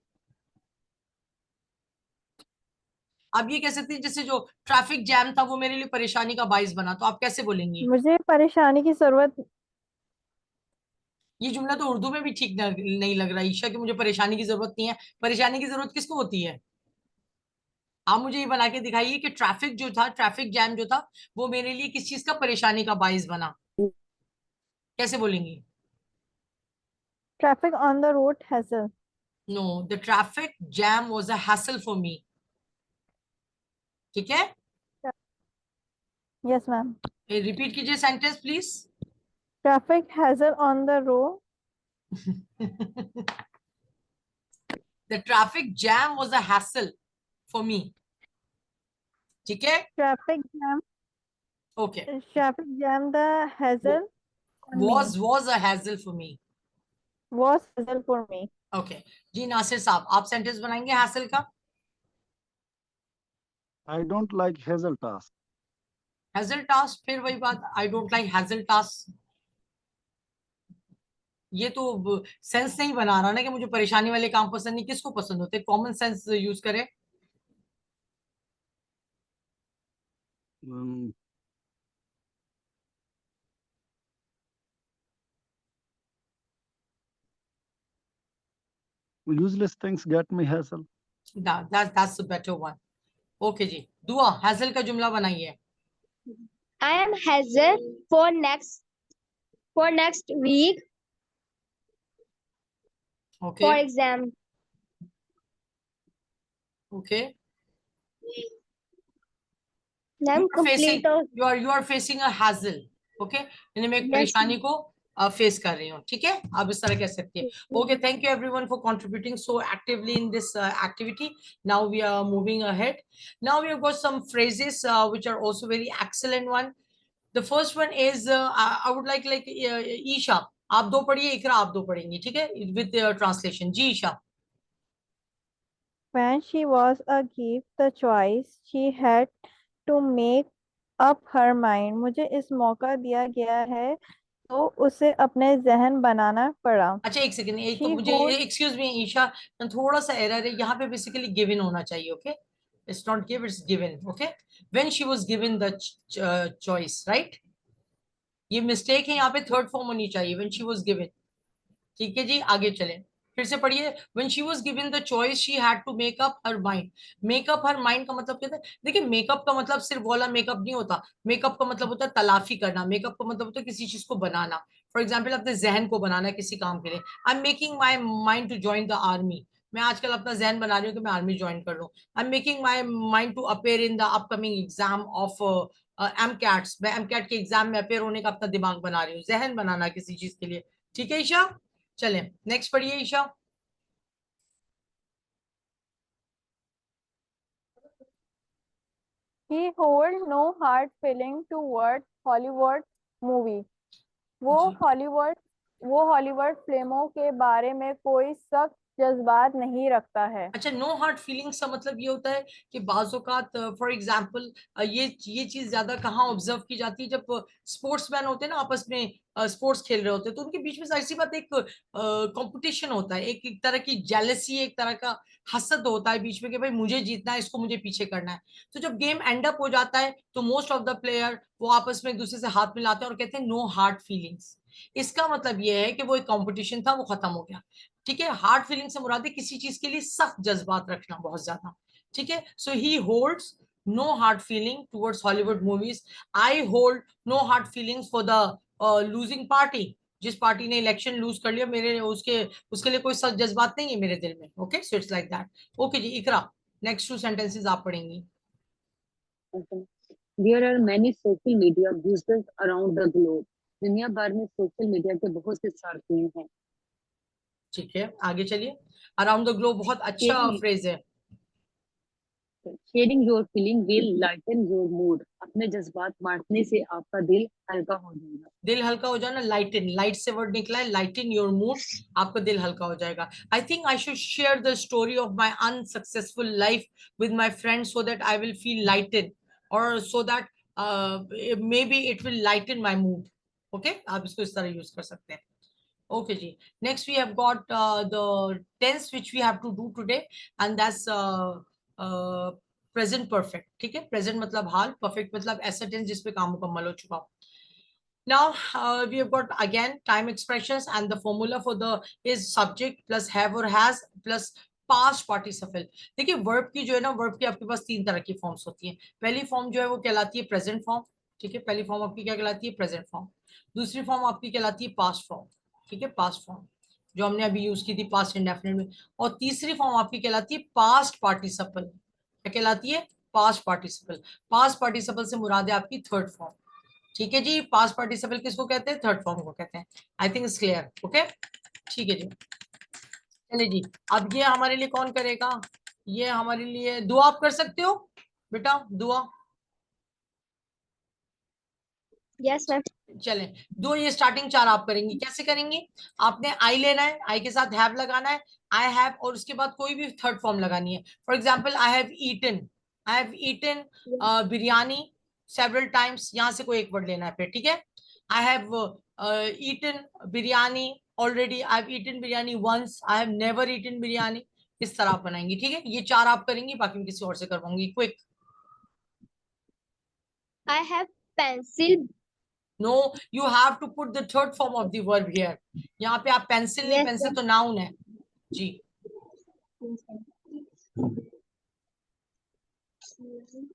आप ये कह सकते हैं जैसे जो ट्रैफिक जैम था वो मेरे लिए परेशानी का बाइस बना, तो आप कैसे बोलेंगी? मुझे परेशानी की जरूरत। ये जुमला तो उर्दू में भी ठीक नहीं लग रहा ईशा, कि मुझे परेशानी की जरूरत नहीं है। परेशानी की जरूरत किसको होती है? आप मुझे ये बना के दिखाइए कि ट्रैफिक जो था, ट्रैफिक जैम जो था, वो मेरे लिए किस चीज का परेशानी का बाइस बना, कैसे बोलेंगी? Traffic on the road hassle. No, the traffic jam was a hassle for me, ठीक है। Yes, ma'am. रिपीट कीजिए sentence please. Traffic hassle on the road. The traffic jam was a hassle for me, ठीक है। Traffic jam. Okay, Traffic jam. The hassle on me. was a hassle for me। Was hassle for me. Okay जी, नासिर साहब आप सेंटेंस बनाएंगे हैसल का। I don't like hazel task. Hassle task, फिर वही बात, I don't like hassle task. ये तो सेंस नहीं बना रहा ना कि मुझे परेशानी वाले काम पसंद नहीं, किसको पसंद होते? कॉमन सेंस यूज करें। Um, Useless things get me hassle. That's the better one. Okay जी, दुआ हैजल का जुमला बनाइए। I am hazel for next week okay for exam. Okay, Ma'am, complete. you are facing a hassle, okay, यानी मैं एक Yes. परेशानी को फेस कर रही हूँ, ठीक है, आप इस तरह कह सकते हैं। Okay, thank you everyone for contributing so actively in this activity. Now we are moving ahead. Now we have got some phrases which are also very excellent one. The first one is I would like Isha, आप दो पढ़िए, इकरा आप दो पढ़ेंगी, ठीक है, with translation. Ji Isha. When she was a gift the choice, she had to make up her mind. मुझे इस मौका दिया गया है तो उसे अपने जहन बनाना पड़ा. अच्छा एक सेकंड, एक तो She मुझे who एक्सक्यूज मी ईशा, थोड़ा सा एरर है यहाँ पे, बेसिकली गिवन होना चाहिए. Okay, it's not give, it's given. Okay, when she was given the choice, right, ये मिस्टेक है यहाँ पे, थर्ड फॉर्म होनी चाहिए, व्हेन शी वाज गिवन. ठीक है जी, आगे चले, फिर से पढ़िए. When she was given the choice she had to make up her mind. Make up her mind का मतलब क्या है? देखिए, मेकअप का मतलब सिर्फ वाला मेकअप नहीं होता. मेकअप का मतलब होता है तलाफी करना. मेकअप का मतलब होता है किसी चीज को बनाना. फॉर एग्जाम्पल, अपने जहन को बनाना है किसी काम के लिए. I am making my mind to join the army. मैं आजकल अपना जहन बना रही हूँ कि मैं आर्मी ज्वाइन कर लूँ. I am making my mind to appear in the upcoming exam of M CATs. मैं एम कैट के एग्जाम में अपेयर होने का अपना दिमाग बना रही हूँ, जहन बनाना किसी चीज के लिए. ठीक है ईशा, चलें नेक्स्ट पढ़िए Isha. he hold no hard feeling toward Hollywood movie. वो जी. हॉलीवुड फिल्मों के बारे में कोई सख्त जज्बात नहीं रखता है. अच्छा, नो हार्ड फीलिंग्स का मतलब ये होता है कि बाज़ औक़ात, फॉर एग्जांपल, ये चीज ज्यादा कहाँ ऑब्जर्व की जाती है, जब स्पोर्ट्समैन होते हैं ना, आपस में स्पोर्ट्स खेल रहे होते हैं, तो उनके बीच में जाहिर सी बात एक कंपटीशन होता है, एक तरह की जेलसी, एक तरह का हसद होता है बीच में कि भाई मुझे जीतना है, इसको मुझे पीछे करना है. तो जब गेम एंड अप हो जाता है तो मोस्ट ऑफ द प्लेयर वो आपस में एक दूसरे से हाथ मिलाते हैं और कहते हैं नो हार्ड फीलिंग्स. इसका मतलब ये है कि वो एक कंपटीशन था, वो खत्म हो गया. ठीक है, हार्ड फीलिंग से मुराद है किसी चीज के लिए सख्त जज्बात रखना बहुत ज्यादा. ठीक है, so he holds no hard feeling towards Hollywood movies. I hold no hard feelings for the losing party. जिस पार्टी ने इलेक्शन लूज कर लिया, मेरे उसके उसके लिए कोई सख्त जज्बात नहीं है मेरे दिल में. Okay, so it's like that. Okay जी, इकरा नेक्स्ट 2 सेंटेंसेस आप पढ़ेंगी. Okay. There are many social media users around the globe. दुनिया भर में सोशल मीडिया के बहुत से शौकीन हैं. ठीक है, आगे चलिए. अराउंड द ग्लोब बहुत अच्छा Sharing, फ्रेज है. sharing your feeling will lighten your mood. अपने जज्बात बांटने से आपका दिल हल्का हो जाएगा. दिल हल्का हो जाना, लाइटन, लाइट से वर्ड निकला है, लाइटन योर मूड, आपका दिल हल्का हो जाएगा. I think I should share the story of my unsuccessful life with my friends so that I will feel lighten, और so that maybe it will lighten my mood. Okay, आप इसको इस तरह यूज कर सकते हैं. Okay ji, next we have got the tense which we have to do today, and that's present perfect. ठीक है, present मतलब हाल, perfect मतलब ऐसा tense जिसपे काम मुकम्मल हो चुका हो. Now we have got again time expressions, and the formula for the is subject plus have or has plus past participle. देखिए, verb की जो है ना, verb की आपके पास 3 तरह की फॉर्म्स होती हैं. पहली फॉर्म जो है वो कहलाती है प्रेजेंट फॉर्म. ठीक है, पहली फॉर्म आपकी क्या कहलाती है? Present form. दूसरी फॉर्म आपकी कहलाती है पास्ट फॉर्म. ठीक है, पास्ट फॉर्म जो हमने अभी यूज की थी पास्ट इंडेफिनिट में. और तीसरी फॉर्म आपकी कहलाती है पास्ट पार्टिसिपल. क्या कहलाती है? Past participle. पास्ट पार्टिसिपल से मुराद है आपकी थर्ड फॉर्म. ठीक है जी, पास्ट पार्टिसिपल किसको कहते हैं? थर्ड फॉर्म को कहते हैं. I think it's clear. Okay, ठीक है जी. चलिए जी, अब ये हमारे लिए कौन करेगा? ये हमारे लिए दुआ आप कर सकते हो बेटा, दुआ. Yes sir. चले, दो ये स्टार्टिंग 4 आप करेंगी. कैसे करेंगी? आपने आई लेना है, आई के साथ हैव लगाना है, आई हैव, और उसके बाद कोई भी थर्ड फॉर्म लगानी है. For example, I have eaten biryani several times. यहां से कोई एक वर्ड लेना है फिर. ठीक है, I have eaten biryani already, I have eaten biryani once, I have never eaten biryani. इस तरह आप बनाएंगी. ठीक है, ये 4 आप करेंगी, बाकी मैं किसी और से करवाऊंगी. Quick. I have pencil. No, you have to put the third form of the verb here. यहाँ पे आप पेंसिल नहीं, Yes, पेंसिल sir. तो नाउन है जी.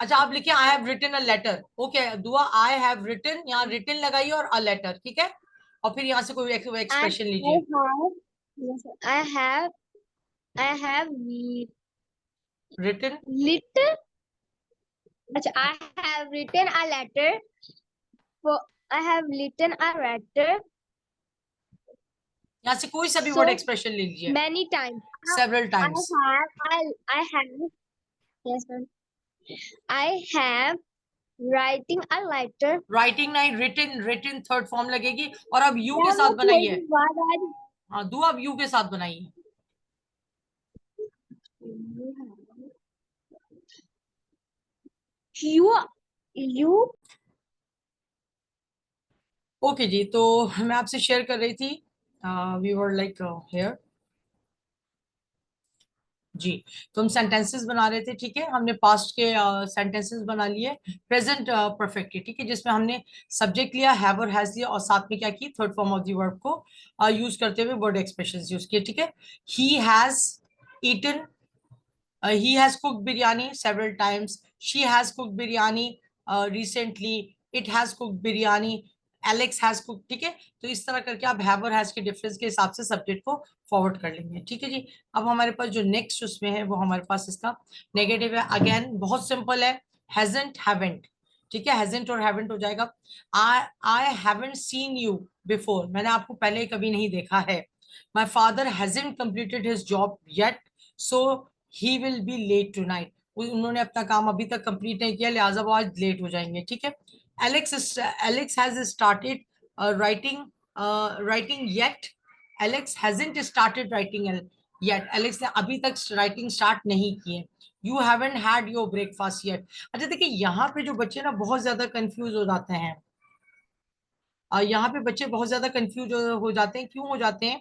अच्छा, आप लिखिए I have written a letter. Okay Dua, I have written, यहाँ रिटन लगाइए और अ लेटर. ठीक है, और फिर यहाँ से कोई एक्सप्रेशन लीजिए. I have written. little. अच्छा, I have written a letter. I have written a letter. यहाँ से कोई सा भी So, वर्ड एक्सप्रेशन लीजिए. many times. Several times. I have. Yes, sir. I have writing a letter. Writing नहीं, रिटिन, रिटिन थर्ड फॉर्म लगेगी। और अब यू के मैम साथ वो बनाइए। थोड़ी बात आ रही। हाँ, दो अब यू के साथ बनाइए। you ओके जी, तो मैं आपसे शेयर कर रही थी, वी वर लाइक हियर जी। तो हम सेंटेंसेस बना रहे थे, ठीक है। हमने पास्ट के सेंटेंसेस बना लिए प्रेजेंट परफेक्ट के, ठीक है, जिसमें हमने सब्जेक्ट लिया, हैव और हैज लिया, और साथ में क्या की, third form of the verb को यूज करते हुए वर्ड एक्सप्रेशंस यूज किए, ठीक है। He has eaten, he has cooked biryani several times, she has cooked biryani recently, it has cooked biryani, Alex has cooked, ठीक है। तो इस तरह करके आप have और has के डिफरेंस के हिसाब से सब्जेक्ट को फॉरवर्ड कर लेंगे, ठीक है जी। अब हमारे पास जो नेक्स्ट उसमें है वो हमारे पास इसका नेगेटिव है। अगेन बहुत सिंपल है, hasn't, haven't, ठीक है। hasn't और haven't हो जाएगा। I haven't seen you before, मैंने आपको पहले कभी नहीं देखा है। My father hasn't completed his job yet, so he will be late tonight, उन्होंने अपना काम अभी तक कंप्लीट नहीं किया, लिहाजा वो आज लेट हो जाएंगे, ठीक है। Alex has started writing yet, Alex hasn't started writing yet, Alex ने अभी तक राइटिंग स्टार्ट नहीं की है। You haven't had your breakfast yet। अच्छा देखिए, यहाँ पे जो बच्चे ना बहुत ज्यादा कंफ्यूज हो जाते हैं, यहाँ पे बच्चे बहुत ज्यादा कंफ्यूज हो जाते हैं। क्यों हो जाते हैं?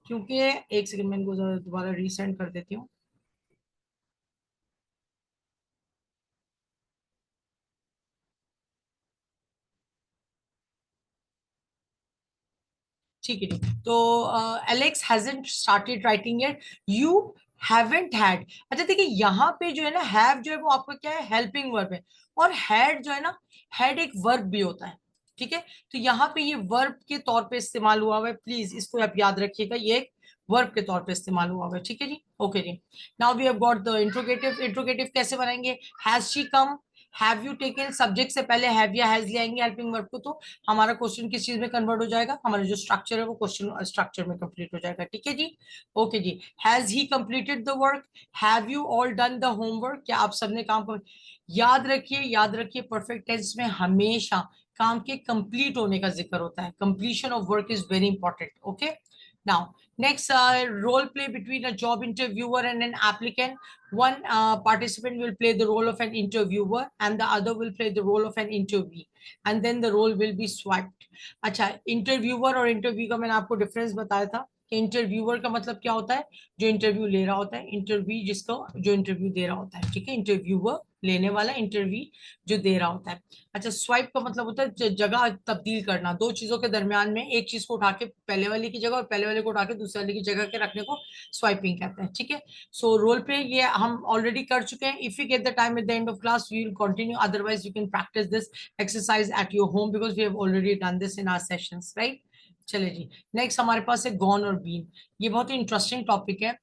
क्योंकि एक सेकंड में इनको दोबारा रीसेंड कर देती हूँ। ठीक है, तो Alex hasn't started writing it, you haven't had. अच्छा देखिए, यहाँ पे जो है ना, हैव जो है वो आपका क्या है, हेल्पिंग वर्ब है, और हैड जो है ना, हैड एक वर्ब भी होता है, ठीक है। तो यहाँ पे ये वर्ब के तौर पे इस्तेमाल हुआ हुआ है, प्लीज इसको आप याद रखिएगा, ये एक वर्ब के तौर पे इस्तेमाल हुआ हुआ है, ठीक है जी। ओके जी, now we have got the interrogative. Interrogative कैसे बनाएंगे? Has she come, have you taken, subject से पहले हैव या हैज ले आएंगे हेल्पिंग वर्ब को, तो हमारा क्वेश्चन किस चीज में कन्वर्ट हो जाएगा, हमारा जो स्ट्रक्चर है वो क्वेश्चन स्ट्रक्चर में कंप्लीट हो जाएगा, ठीक है जी। ओके जी, has he completed the work, have you all done the homework, क्या आप सबने काम कर। याद रखिए, याद रखिए, परफेक्ट टेंस में हमेशा काम के कंप्लीट होने का जिक्र होता है, completion of work is very important. Okay, now next, role play between a job interviewer and an applicant. One participant will play the role of an interviewer and the other will play the role of an interviewee, and then the role will be swiped. अच्छा, इंटरव्यूअर और इंटरव्यू का मैंने आपको डिफरेंस बताया था कि इंटरव्यूअर का मतलब क्या होता है, जो इंटरव्यू ले रहा होता है, इंटरव्यू जिसको जो इंटरव्यू दे रहा होता है, ठीक है। इंटरव्यूअर लेने वाला, इंटरव्यू जो दे रहा होता है। अच्छा, स्वाइप का मतलब होता है जगह तब्दील करना, दो चीजों के दरमियान में एक चीज को उठा के पहले वाले की जगह और पहले वाले को उठा के दूसरे वाले की जगह के रखने को स्वाइपिंग कहते हैं, ठीक है। सो रोल पे ये हम ऑलरेडी कर चुके हैं। If you get the time at the end of class we will continue, otherwise you can practise this exercise at your home because we have already done this in our sessions, right. चले जी, नेक्स्ट हमारे पास है गॉन और बीन। ये बहुत ही इंटरेस्टिंग टॉपिक है।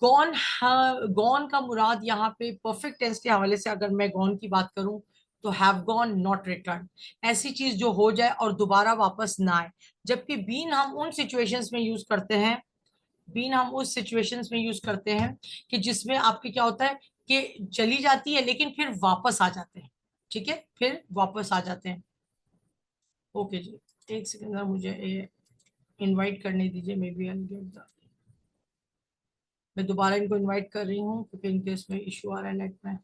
गॉन, गॉन का मुराद यहाँ पे परफेक्ट टेंस के हवाले से अगर मैं गॉन की बात करूं तो हैव गॉन नॉट रिटर्न, ऐसी चीज जो हो जाए और दोबारा वापस ना आए। जबकि बीन हम उन सिचुएशंस में यूज करते हैं, बीन हम उस सिचुएशंस में यूज करते हैं कि जिसमें आपके क्या होता है कि चली जाती है लेकिन फिर वापस आ जाते हैं, ठीक है, फिर वापस आ जाते हैं। ओके जी, एक सेकंड मुझे इनवाइट करने दीजिए, maybe I get the, मैं दोबारा इनको इनवाइट कर रही हूँ क्योंकि इनके इसमें इशू आ रहा है नेट में।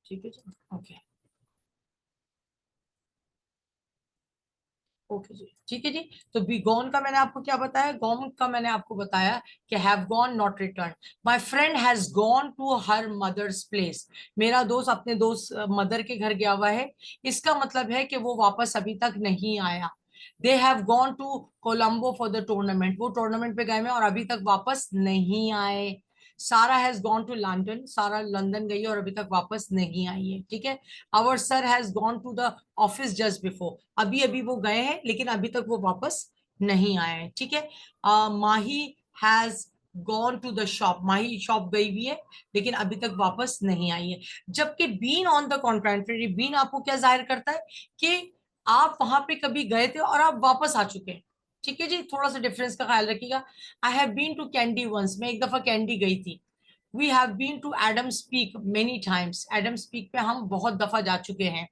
ठीक है जी, ओके ओके जी, ठीक है जी। तो बी गॉन का मैंने आपको क्या बताया, गॉन का मैंने आपको बताया कि have gone not return. My friend has gone to her mother's place, मेरा दोस्त अपने दोस्त मदर के घर गया हुआ है, इसका मतलब है कि वो वापस अभी तक नहीं आया। They have gone to Colombo for the tournament, वो टूर्नामेंट पे गए हैं और अभी तक वापस नहीं आए। सारा हैज गॉन टू लंदन, सारा लंदन गई है और अभी तक वापस नहीं आई है, ठीक है। Our sir has gone to the office just before, अभी अभी वो गए हैं लेकिन अभी तक वो वापस नहीं आए हैं, ठीक है। Mahi has gone to the shop, Mahi shop गई हुई है लेकिन अभी तक वापस नहीं आई है। जबकि बीन ऑन द कॉन्ट्रेंटरी, बीन आपको क्या जाहिर करता है कि आप वहां पे कभी गए थे और आप वापस आ चुके हैं, ठीक है जी, थोड़ा सा डिफरेंस का ख्याल रखिएगा। I have been to Kandy once, मैं एक दफा कैंडी गई थी। We have been to Adam's Peak many times, Adam's Peak पे हम बहुत दफा जा चुके हैं।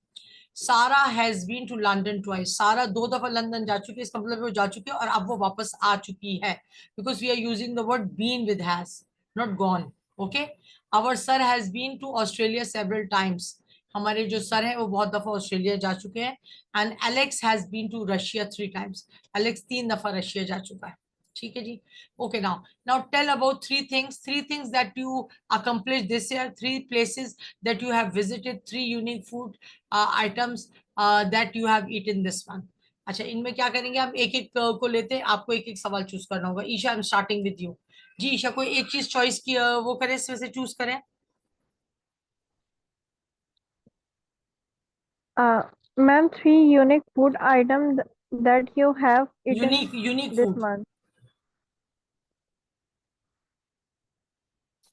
Sarah has been to London twice, Sarah 2 दफा लंदन जा चुकी है, इसका मतलब वो जा चुकी है और अब वो वापस आ चुकी है, because we are using the word been with has, not gone. Okay, our sir has been to Australia several times, हमारे जो सर हैं वो बहुत दफा ऑस्ट्रेलिया जा चुके हैं। And Alex has been to Russia 3 times, Alex 3 दफा रशिया जा चुका है। ठीक है जी। Okay, now tell about three things that you accomplished this year, 3 places that you have visited, 3 unique food items that you have eaten this month. अच्छा, इनमें क्या करेंगे, हम एक एक को लेते हैं, आपको एक एक सवाल चूज करना होगा। Isha, I am starting with you. जी ईशा, कोई एक चीज चॉइस की वो करें, इसमें से चूज करें। Ma'am, 3 unique food items that you have eaten unique this food. month.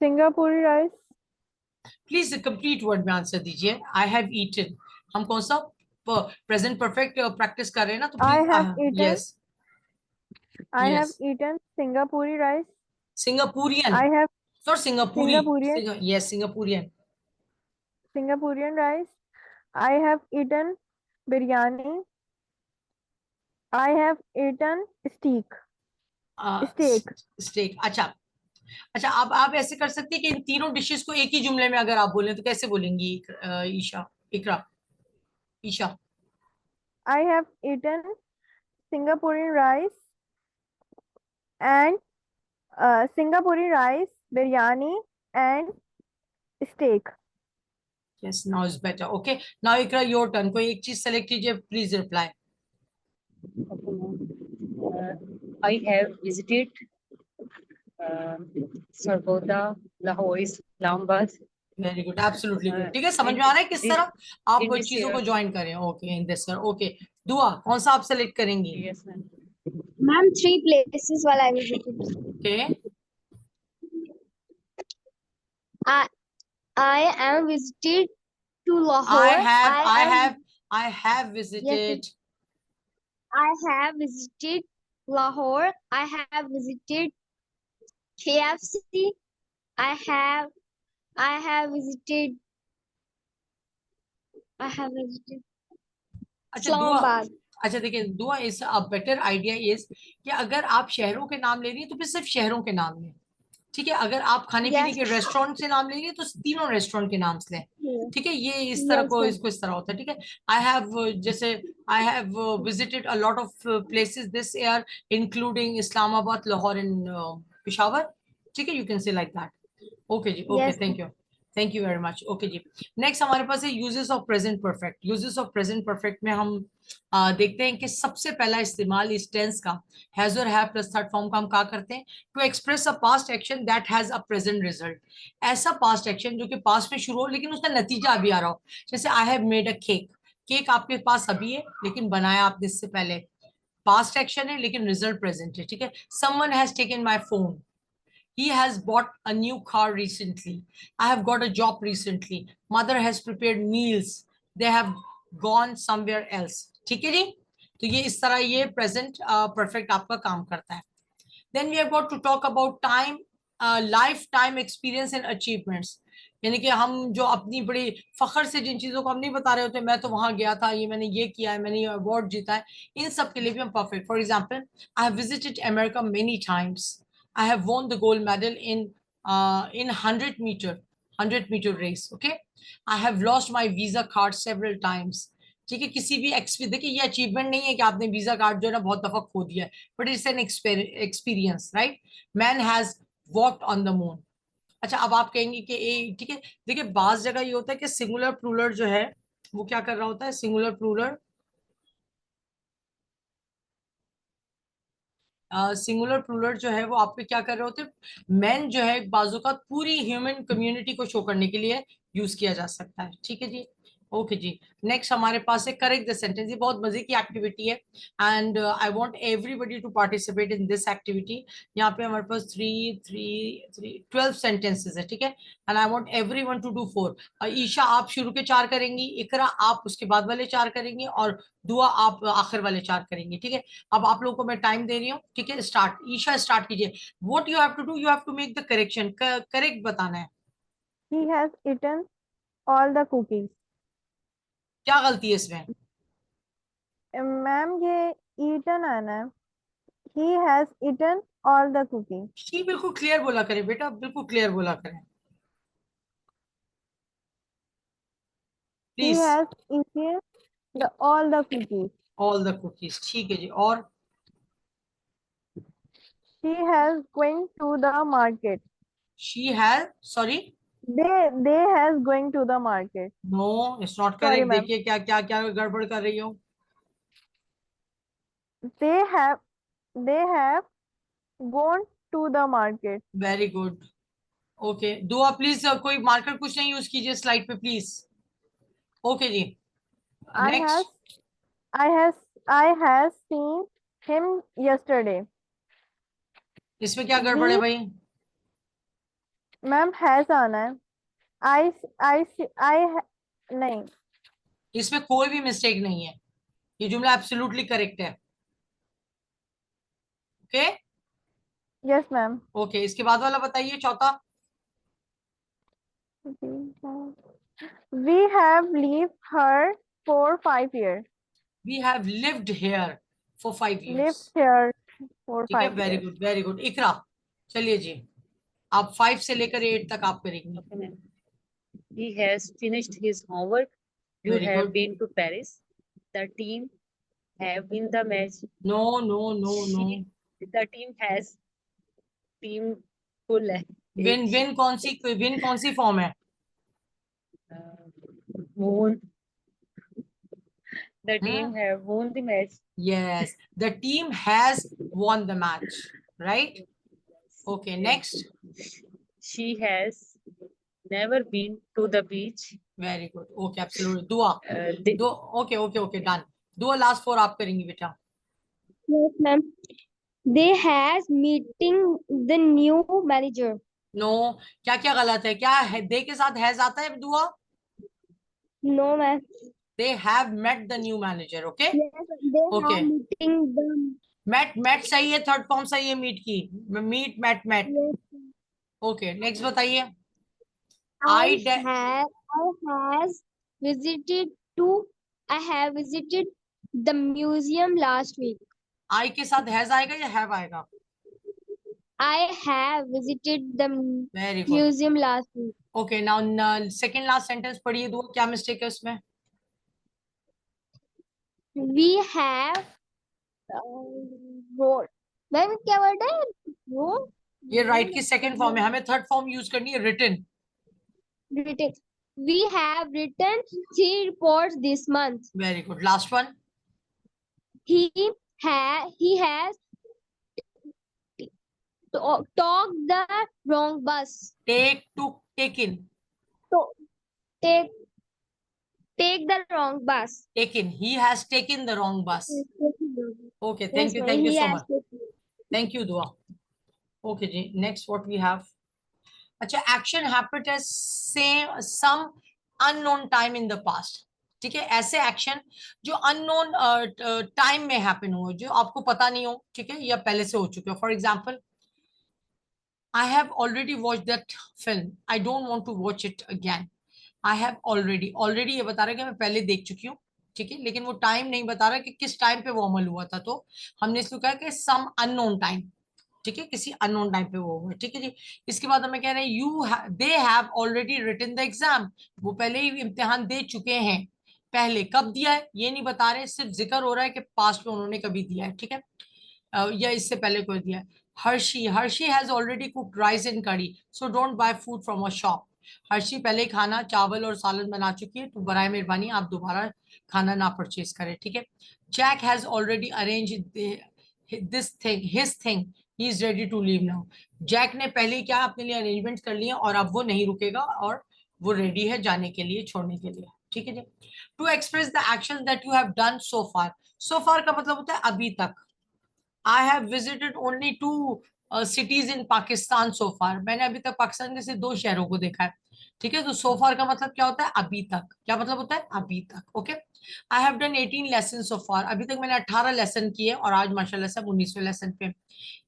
Singapore rice. Please complete word में आंसर दीजिए। आई हैव ईटन, हम कौन सा प्रेजेंट परफेक्ट प्रैक्टिस कर रहे हैं ना, तो I have please eaten. Yes I have yes. eaten Singapore rice. Singaporean, I have not सिंगापुरी। Singaporean yes, Singaporean. Singaporean rice. I have eaten biryani. I have eaten steak. Steak. अच्छा अच्छा, अब आप ऐसे कर सकते हैं कि इन तीनों डिशेस को एक ही जुमले में अगर आप बोलें तो कैसे बोलेंगी ईशा, इकरा, Isha? I have eaten Singaporean rice and Singaporean rice, biryani and steak. Yes, now is better. Okay, now Iqra your turn, कोई एक चीज सेलेक्ट कीजिए, please reply. Okay, ma'am. I have visited Sargodha, Lahore, Islamabad very good, absolutely good. ठीक है, समझ in में आ रहा है किस this तरह आप in this चीजों को year. ज्वाइन करें। Okay, in this sir. Okay, दुआ कौन सा आप सेलेक्ट करेंगी? Yes, ma'am. Ma'am, 3 places while I visited. Okay, I am visited to Lahore. I have I am have I have yes, visited. I have visited Lahore. I have visited KFC. I have visited अच्छा दुआ, Islamabad. अच्छा देखिए दुआ, इस अ बेटर आइडिया इज कि अगर आप शहरों के नाम ले रही है तो फिर सिर्फ शहरों के नाम लें। ठीक है, अगर आप खाने पीने Yes. के रेस्टोरेंट से नाम ले रही है तो तीनों रेस्टोरेंट के नाम से लें। Yes. ठीक है, ये इस तरह Yes, को ma'am. इसको इस तरह होता है। ठीक है, आई हैव जैसे I have visited a lot of places this year including Islamabad, Lahore and Peshawar. ठीक है, you can say like that. Okay जी, okay, Yes, thank you very much. Okay जी, नेक्स्ट हमारे पास है uses of present perfect. Uses of present perfect में हम देखते हैं कि सबसे पहला इस्तेमाल इस टेंस का हैज और हैव प्लस थर्ड फॉर्म का हम क्या करते हैं, to express a past action that has a present result. ऐसा पास्ट एक्शन जो कि पास्ट में शुरू हो लेकिन उसका नतीजा अभी आ रहा हो। जैसे I have made a cake, cake आपके पास अभी है लेकिन बनाया आपने इससे पहले, पास्ट एक्शन है लेकिन रिजल्ट प्रेजेंट है। ठीक है, someone has taken my phone, he has bought a new car recently, I have got a job recently, mother has prepared meals, they have gone somewhere else। ठीक है जी, तो ये इस तरह ये प्रेजेंट परफेक्ट आपका काम करता है। then we have got to talk about time, lifetime experience and achievements, यानी कि हम जो अपनी बड़ी फखर से जिन चीजों को हम नहीं बता रहे होते, मैं तो वहां गया था, ये मैंने ये किया है, मैंने ये अवार्ड जीता है, इन सब के लिए भी हम perfect. For example, I have visited America many times, I have won the gold medal in 100 meter race. Okay, I have lost my visa card several times. ठीक है, किसी भी देखिए ये अचीवमेंट नहीं है कि आपने वीजा कार्ड जो है ना बहुत दफा खो दिया है, but it's an experience, right? Man has walked on the moon. अच्छा, अब आप कहेंगे कि ठीक है, देखिए बाज जगह ये होता है कि सिंगुलर प्लूरल जो है वो क्या कर रहा होता है, सिंगुलर प्लूरल सिंगुलर प्लूरल जो है वो आपके क्या कर रहे होते हैं, मैन जो है बाजू का पूरी ह्यूमन कम्युनिटी को शो करने के लिए यूज किया जा सकता है। ठीक है जी, ओके जी, नेक्स्ट हमारे पास है करेक्ट द सेंटेंस। ये बहुत मजे की एक्टिविटी है and I want everybody to participate in this activity. यहाँ पे हमारे पास 12 सेंटेंसेस है, ठीक है, and I want everyone to do 4। Isha आप शुरू के 4 करेंगी, इकरा आप उसके बाद वाले 4 करेंगी, और दुआ आप आखिर वाले 4 करेंगी, ठीक है। अब आप लोगों को मैं टाइम दे रही हूँ, ठीक है। स्टार्ट, ईशा स्टार्ट कीजिए। What you have to do, you have to make the correction, correct बताना है। He has eaten all the cookies. क्या गलती है इसमें? मैम ये eaten आना है. He has eaten all the cookies. She बिल्कुल क्लियर बोला करें बेटा, बिल्कुल क्लियर बोला करें He please. has eaten all the cookies. All the cookies, ठीक है जी। और She has going to the market. She has, sorry, They has going to the market. No it's not Sorry, करेक्ट। ma'am. देखिए क्या क्या क्या गड़बड़ कर रही हो। They have they have gone to the market. Very good. Okay Dua please, कोई मार्कर कुछ नहीं यूज कीजिए स्लाइड पे प्लीज। ओके जी, I has next. I has seen him yesterday. इसमें क्या गड़बड़ है We भाई? मैम has आना है. नहीं. इसमें कोई भी मिस्टेक नहीं है, ये जुमला एब्सोल्युटली करेक्ट है। Okay Yes, ma'am. ओके, इसके बाद वाला बताइए, चौथा। We have lived her for 5 years. We have lived here for 5 Lived years। here for ठीक है, 5 very years. Good very good. Iqra चलिए जी, आप 5 से लेकर 8 तक आप करेंगे। Okay, ma'am. He has finished his homework. You Very have good. been to Paris. The team have win the match. No no no no, The team has team full है. विन विन कौन सी फॉर्म है? Won. The team have won the match. Yes, the team has won the match, right? Okay, next. She has never been to the beach. Very good. Okay, absolutely. दुआ They, दो, ओके ओके ओके, डन। दुआ लास्ट 4 आप करेंगी बेटा। Yes, ma'am. They has meeting the new manager. No, क्या क्या गलत है? क्या है दे के साथ हैज आता है Dua? No, ma'am. They have met the new manager. Okay Yes, they Okay. have meeting the. Met met सही है, थर्ड फॉर्म सही है मीट की, meet met met. Yes. Okay next बताइए। I I has visited to. I have visited the museum last week. आई के साथ हैज आएगा या हैव आएगा? I have visited the very good. museum last week. Okay now second last sentence पढ़िए दुआ, क्या मिस्टेक है उसमें? We have wrote. मैम क्या वर्ड है? Wrote. ये राइट की सेकंड फॉर्म है, हमें थर्ड फॉर्म यूज करनी है, written. Written. We have written 3 reports this month. Very good, last one. He has talked the wrong bus. Take to taken, So take the wrong bus. Taken, he has taken the wrong bus. Okay Yes, ma'am. Thank you He so has मच, थैंक यू दुआ। ओके जी, नेक्स्ट व्हाट वी हैव। अच्छा, action happened at same some unknown time in the past. ठीक है, ऐसे एक्शन जो अननोन टाइम में हैपन हुए, जो आपको पता नहीं हो, ठीक है, या पहले से हो चुके हो। For example, I have already watch that film, I don't want to watch it again. I have already, already ये बता रहा है कि मैं पहले देख चुकी हूँ, ठीक है, लेकिन वो टाइम नहीं बता रहा कि किस टाइम पे वो अमल हुआ था, तो हमने इसलिए कहा कि सम अननोन टाइम, ठीक है, किसी अननोन टाइम पे वो हुआ, ठीक है जी। इसके बाद हमें कह रहे हैं they have already written the exam, वो पहले ही इम्तिहान दे चुके हैं। पहले कब दिया है ये नहीं बता रहे, सिर्फ जिक्र हो रहा है कि पास्ट में उन्होंने कभी दिया है, ठीक है, या इससे पहले कोई दिया है। Harshi has already cooked rice and curry, so don't buy food from a shop. Harshi पहले खाना, चावल और सालन बना चुकी है, तो बराए मेहरबानी आप दोबारा खाना ना परचेज करें, ठीक है। Jack has already arrange this thing, his thing, he is ready to leave now. Jack ने पहले क्या अपने लिए अरेंजमेंट कर लिए और अब वो नहीं रुकेगा और वो रेडी है जाने के लिए, छोड़ने के लिए। ठीक है जी। To express the action that you have done so far, so far का मतलब होता है अभी तक। I have visited only 2 cities in Pakistan so far, मैंने अभी तक पाकिस्तान के सिर्फ 2 शहरों को देखा है। ठीक है, तो सो फार का मतलब क्या होता है, अभी तक। क्या मतलब होता है, अभी तक। Okay, I have done 18 lesson so far, अभी तक मैंने 18 लेसन किए और आज माशाल्लाह से 19वें लेसन पे।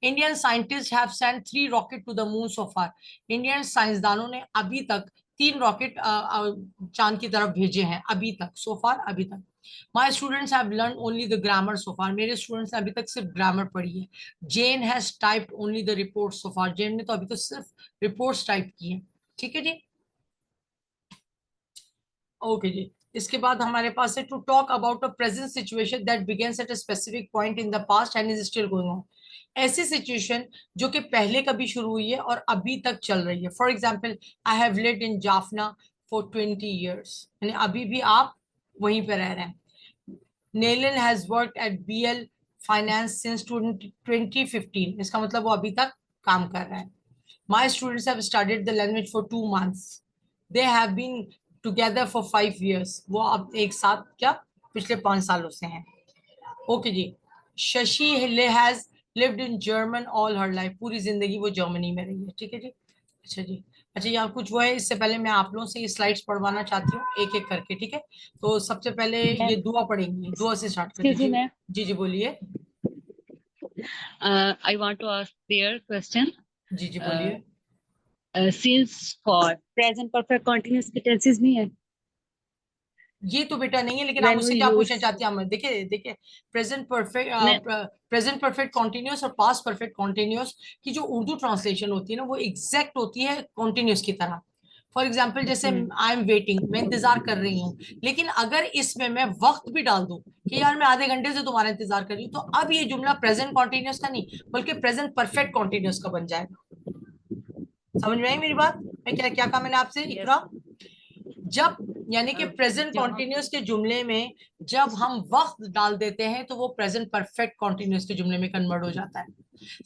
Indian scientist have sent 3 rocket to the moon so far, Indian साइंसदानों ने अभी तक 3 रॉकेट चांद की तरफ भेजे हैं, अभी तक, सो फार, अभी तक। My students have learn only the grammar so far, मेरे स्टूडेंट्स ने अभी तक सिर्फ ग्रामर पढ़ी है। Jane has typed only the report so far, Jane ने तो अभी तक सिर्फ रिपोर्ट्स टाइप की है। ठीक है जी, ओके जी। इसके बाद हमारे पास है to talk about a present situation that begins at a specific point in the past and is still going on, ऐसी सिचुएशन जो कि पहले कभी शुरू हुई है और अभी तक चल रही है। For example, I have lived in Jaffna for 20 years, यानी अभी भी आप वहीं पे रह रहे हैं। नेलन has worked at B L finance since 2015, इसका मतलब वो अभी तक काम कर रहा है। My students have studied the language for 2 months. They have been together for 5 years. वो अब एक साथ क्या पिछले 5 सालों से हैं। ओके जी। शशि हिले has lived in German all her life, पूरी जिंदगी वो जर्मनी में रही है। ठीक है जी, अच्छा जी। अच्छा, यहाँ कुछ वो है, इससे पहले मैं आप लोगों से ये स्लाइड्स पढ़वाना चाहती हूँ एक एक करके। ठीक है, तो सबसे पहले ये दुआ पढ़ेंगी, दुआ से स्टार्ट कर Excuse me, दीजिए। ma'am. जी जी बोलिए। I want to ask their question. जी जी बोलिए। Since for present perfect continuous की tenses नहीं है. ये तो बेटा नहीं है, लेकिन आप When मुझसे we क्या पूछना use चाहती हैं हमें, देखिए देखिए, प्रेजेंट परफेक्ट, ने- प्रेजेंट परफेक्ट कॉन्टिन्यूस और पास्ट परफेक्ट कॉन्टिन्यूस की जो उर्दू ट्रांसलेशन होती है ना, वो एग्जैक्ट होती है कॉन्टिन्यूस की तरह। फॉर एग्जाम्पल, जैसे आई एम वेटिंग, मैं इंतजार कर रही हूँ, लेकिन अगर इसमें मैं वक्त भी डाल दूं कि यार मैं आधे घंटे से तुम्हारा इंतजार कर रही हूँ, तो अब ये जुमला प्रेजेंट कॉन्टिन्यूस का नहीं बल्कि प्रेजेंट परफेक्ट कॉन्टिन्यूस का बन जाएगा। समझ में आई मेरी बात? मैं क्या क्या कहा मैंने आपसे, इकरा? जब यानी कि प्रेजेंट कॉन्टिन्यूस के जुमले में जब हम वक्त डाल देते हैं तो वो प्रेजेंट परफेक्ट कॉन्टिन्यूस के जुमले में कन्वर्ट हो जाता है।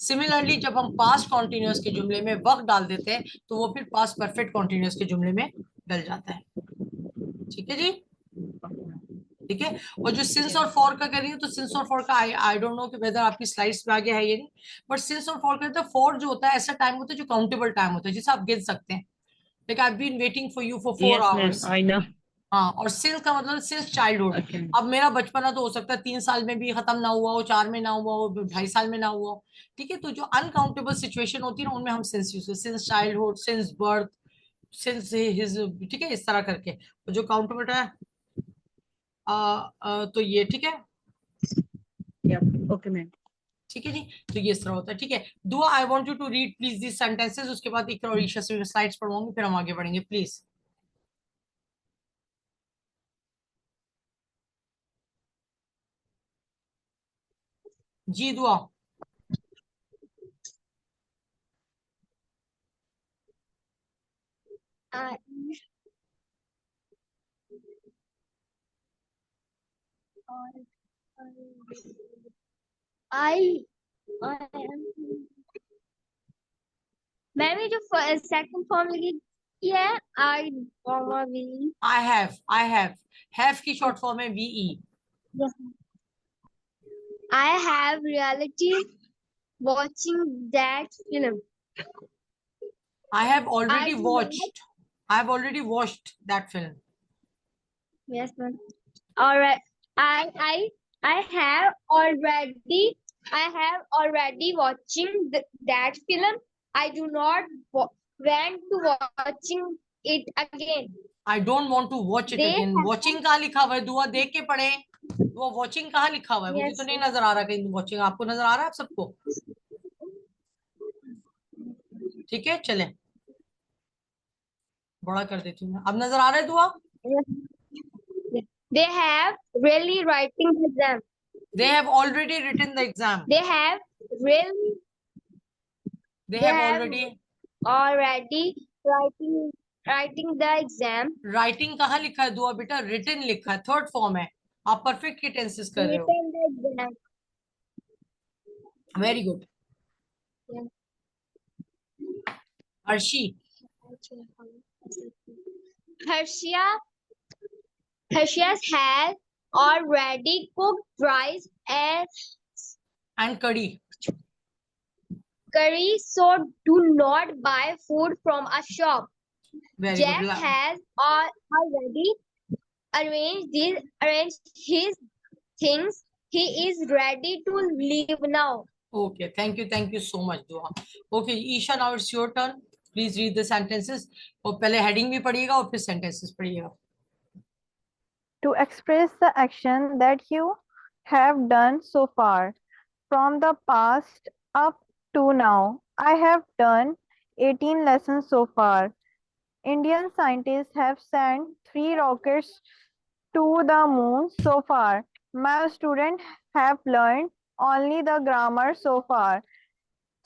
सिमिलरली जब हम पास्ट कॉन्टिन्यूस के जुमले में वक्त डाल देते हैं तो वो फिर पास्ट परफेक्ट कॉन्टिन्यूस के जुमले में डल जाता है। ठीक है जी, ठीक है। और जो सिंस और फॉर का कर रही है, तो सिंस और फॉर का आई डोंट नो कि वेदर आपकी स्लाइड्स पे आ गया है ये नहीं, बट सिंस और फॉर का फॉर जो होता है ऐसा टाइम होता है जो काउंटेबल टाइम होता है, जिसे आप गिन सकते हैं। Like I have been waiting for you for 4 yes, ma'am. hours। I know. हाँ, और सिंस का मतलब सिंस चाइल्डहुड। Okay. अब मेरा बचपना तो हो सकता है 3 साल में भी खत्म ना हुआ हो, 4 में ना हुआ हो, 2.5 साल में ना हुआ हो। ठीक है, तो जो अनकाउंटेबल सिचुएशन होती है ना, उनमें हम सिंस यूज करते, since childhood, since birth, since his, ठीक है, इस तरह करके। और जो काउंटेबल है तो ये ठीक है। Yeah. Okay, ma'am. ठीक है जी, तो ये इस तरह होता है। ठीक है, Dua, I want you to read please this sentences, उसके बाद इकरा और ईशा से स्लाइड्स पढ़वाऊंगी, फिर हम आगे बढ़ेंगे, प्लीज। जी दुआ। I, I am. मैंने जो सेकंड फॉर्म लिखी है, आई कॉमा वी। आई हैव की शॉर्ट फॉर्म है VE. I have reality watching that film. I have already I do watched. I have already watched that film. Yes, ma'am. All right. I have already watching that film. I do not want to watching it again. I don't want to watch it They again. have- Watching कहाँ लिखा हुआ है? दुआ देख के पढ़े। वो watching कहाँ लिखा हुआ है? मुझे Yes, तो नहीं sir. नजर आ रहा कहीं watching। आपको नजर आ रहा है आप सबको? ठीक है, चले बड़ा कर देती हूँ मैं। अब नजर आ रहा है दुआ? Yes. They have really writing the exam. They have already written the exam. They have really They They have have- already already writing the exam. writing कहाँ लिखा है दुआ बेटा? written लिखा है, थर्ड फॉर्म है। आप परफेक्ट के टेंसेस कर रहे हो। Written the exam. Very good. Yeah. Arshi. Harshia Hershey's has already cooked rice and curry. curry, so do not buy food from a shop. Very Jack good. has already arranged his things. He is ready to leave now. Okay, thank you so much, Dua. Okay, Isha, now it's your turn. Please read the sentences. और पहले heading भी पढ़िएगा और फिर sentences पढ़िएगा. To express the action that you have done so far. From the past up to now, I have done 18 lessons so far. Indian scientists have sent 3 rockets to the moon so far. My students have learned only the grammar so far.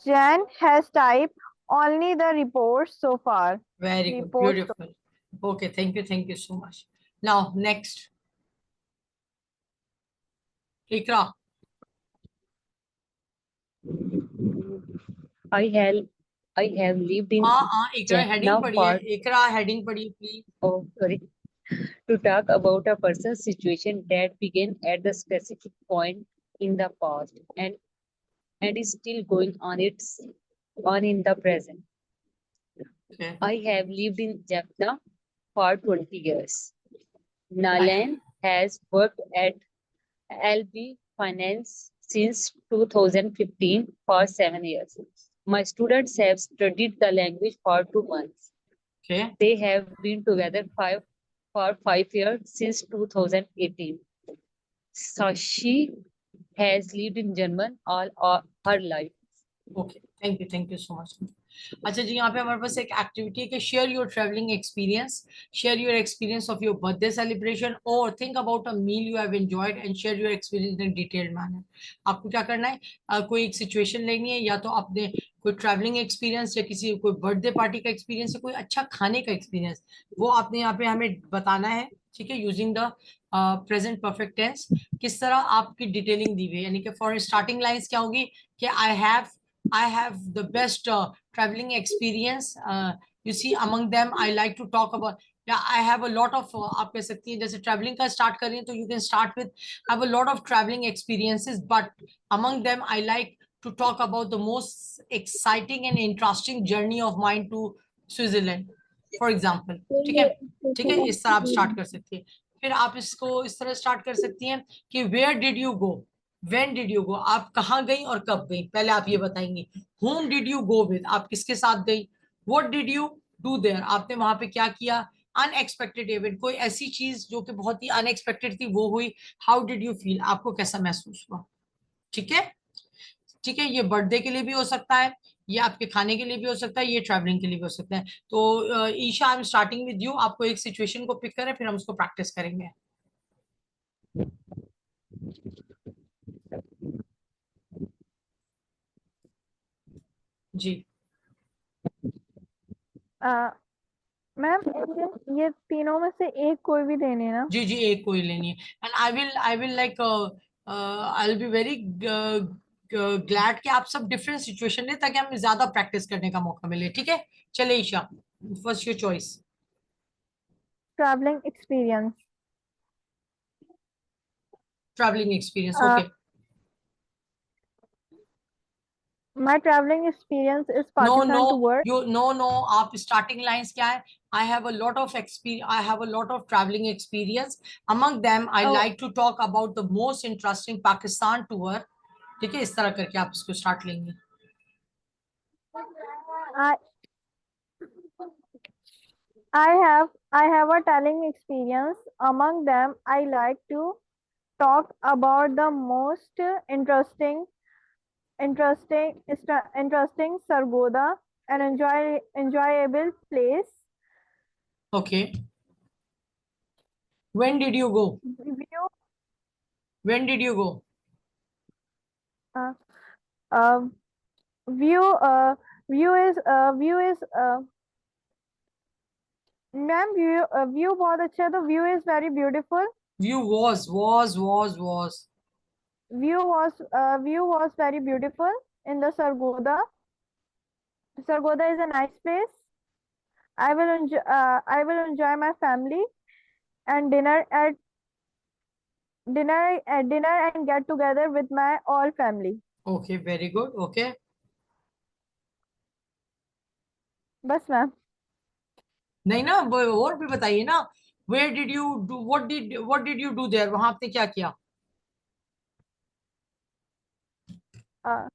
Jan has typed only the reports so far. Very good, Reports. beautiful. Okay, thank you so much. Now, next. Ikra. I have lived in Ikra heading Jaffna पढ़िए. Ikra heading पढ़िए, please. oh sorry to talk about a person's situation that began at the specific point in the past and is still going on in the present. Okay. I have lived in Jaffna for 20 years. Nalan has worked at LB Finance since 2015 for 7 years. My students have studied the language for 2 months. Okay. They have been together for 5 years since 2018. Sashi has lived in German all her life. Okay, thank you so much. अच्छा जी, यहाँ पे हमारे पास एक एक्टिविटी है कि share your travelling experience, share your experience of your birthday celebration और think about a meal you have enjoyed and share your experience in detailed manner. आपको क्या करना है, कोई एक सिचुएशन लेनी है, या तो आपने कोई ट्रैवलिंग एक्सपीरियंस या किसी कोई बर्थडे पार्टी का एक्सपीरियंस या कोई अच्छा खाने का एक्सपीरियंस, वो आपने यहाँ पे हमें बताना है. ठीक है, using the present perfect tense. किस तरह आपकी डिटेलिंग दी हुई है, यानी कि फॉर स्टार्टिंग लाइंस क्या होगी कि I have the best traveling experience. You see, among them, I like to talk about. Yeah, I have a lot of. आप कह सकती हैं जैसे traveling का start कर रही हैं तो you can start with. I have a lot of traveling experiences, but among them, I like to talk about the most exciting and interesting journey of mine to Switzerland, for example. ठीक है, इस तरह आप start कर सकती हैं. फिर आप इसको इस तरह start कर सकती हैं कि where did you go? When did you go? आप कहाँ गई और कब गई, पहले आप ये बताएंगी. Whom did you go with? आप किसके साथ गई. What did you do there? आपने वहां पे क्या किया. Unexpected event, कोई ऐसी चीज जो कि बहुत ही unexpected थी वो हुई. How did you feel? आपको कैसा महसूस हुआ. ठीक है, ये बर्थडे के लिए भी हो सकता है, ये आपके खाने के लिए भी हो सकता है, ये ट्रैवलिंग के लिए भी हो सकता है. तो Isha, I am starting with you. आपको एक सिचुएशन को पिक करें, फिर हम उसको प्रैक्टिस करेंगे. जी मैम ये तीनों में से एक कोई भी देनी है ना. जी, एक कोई लेनी है. And I will like I will be very glad कि आप सब डिफरेंट सिचुएशन लें ताकि हमें ज्यादा प्रैक्टिस करने का मौका मिले. ठीक है, चले Isha, first your choice. Travelling experience. Travelling experience. Okay. My traveling experience is Pakistan to work. No, आप starting lines क्या है. I have a lot of experience. I have a lot of traveling experience. Among them, I like to talk about the most interesting Pakistan tour. ठीक है, इस तरह करके आप इसको start लेंगे. I have a traveling experience. Among them, I like to talk about the most interesting Sargodha, an enjoyable place. Okay. When did you go? When did you go? Ma'am, view बहुत अच्छा है, तो view is very beautiful. View was. View was very beautiful in the Sargodha. Sargodha is a nice place. I will enjoy my family and dinner and get together with my all family. Okay, very good. Okay. बस मैम. नहीं ना, और भी बताइए ना. Where did you do? What did you do there? वहां आपने क्या किया? Uh,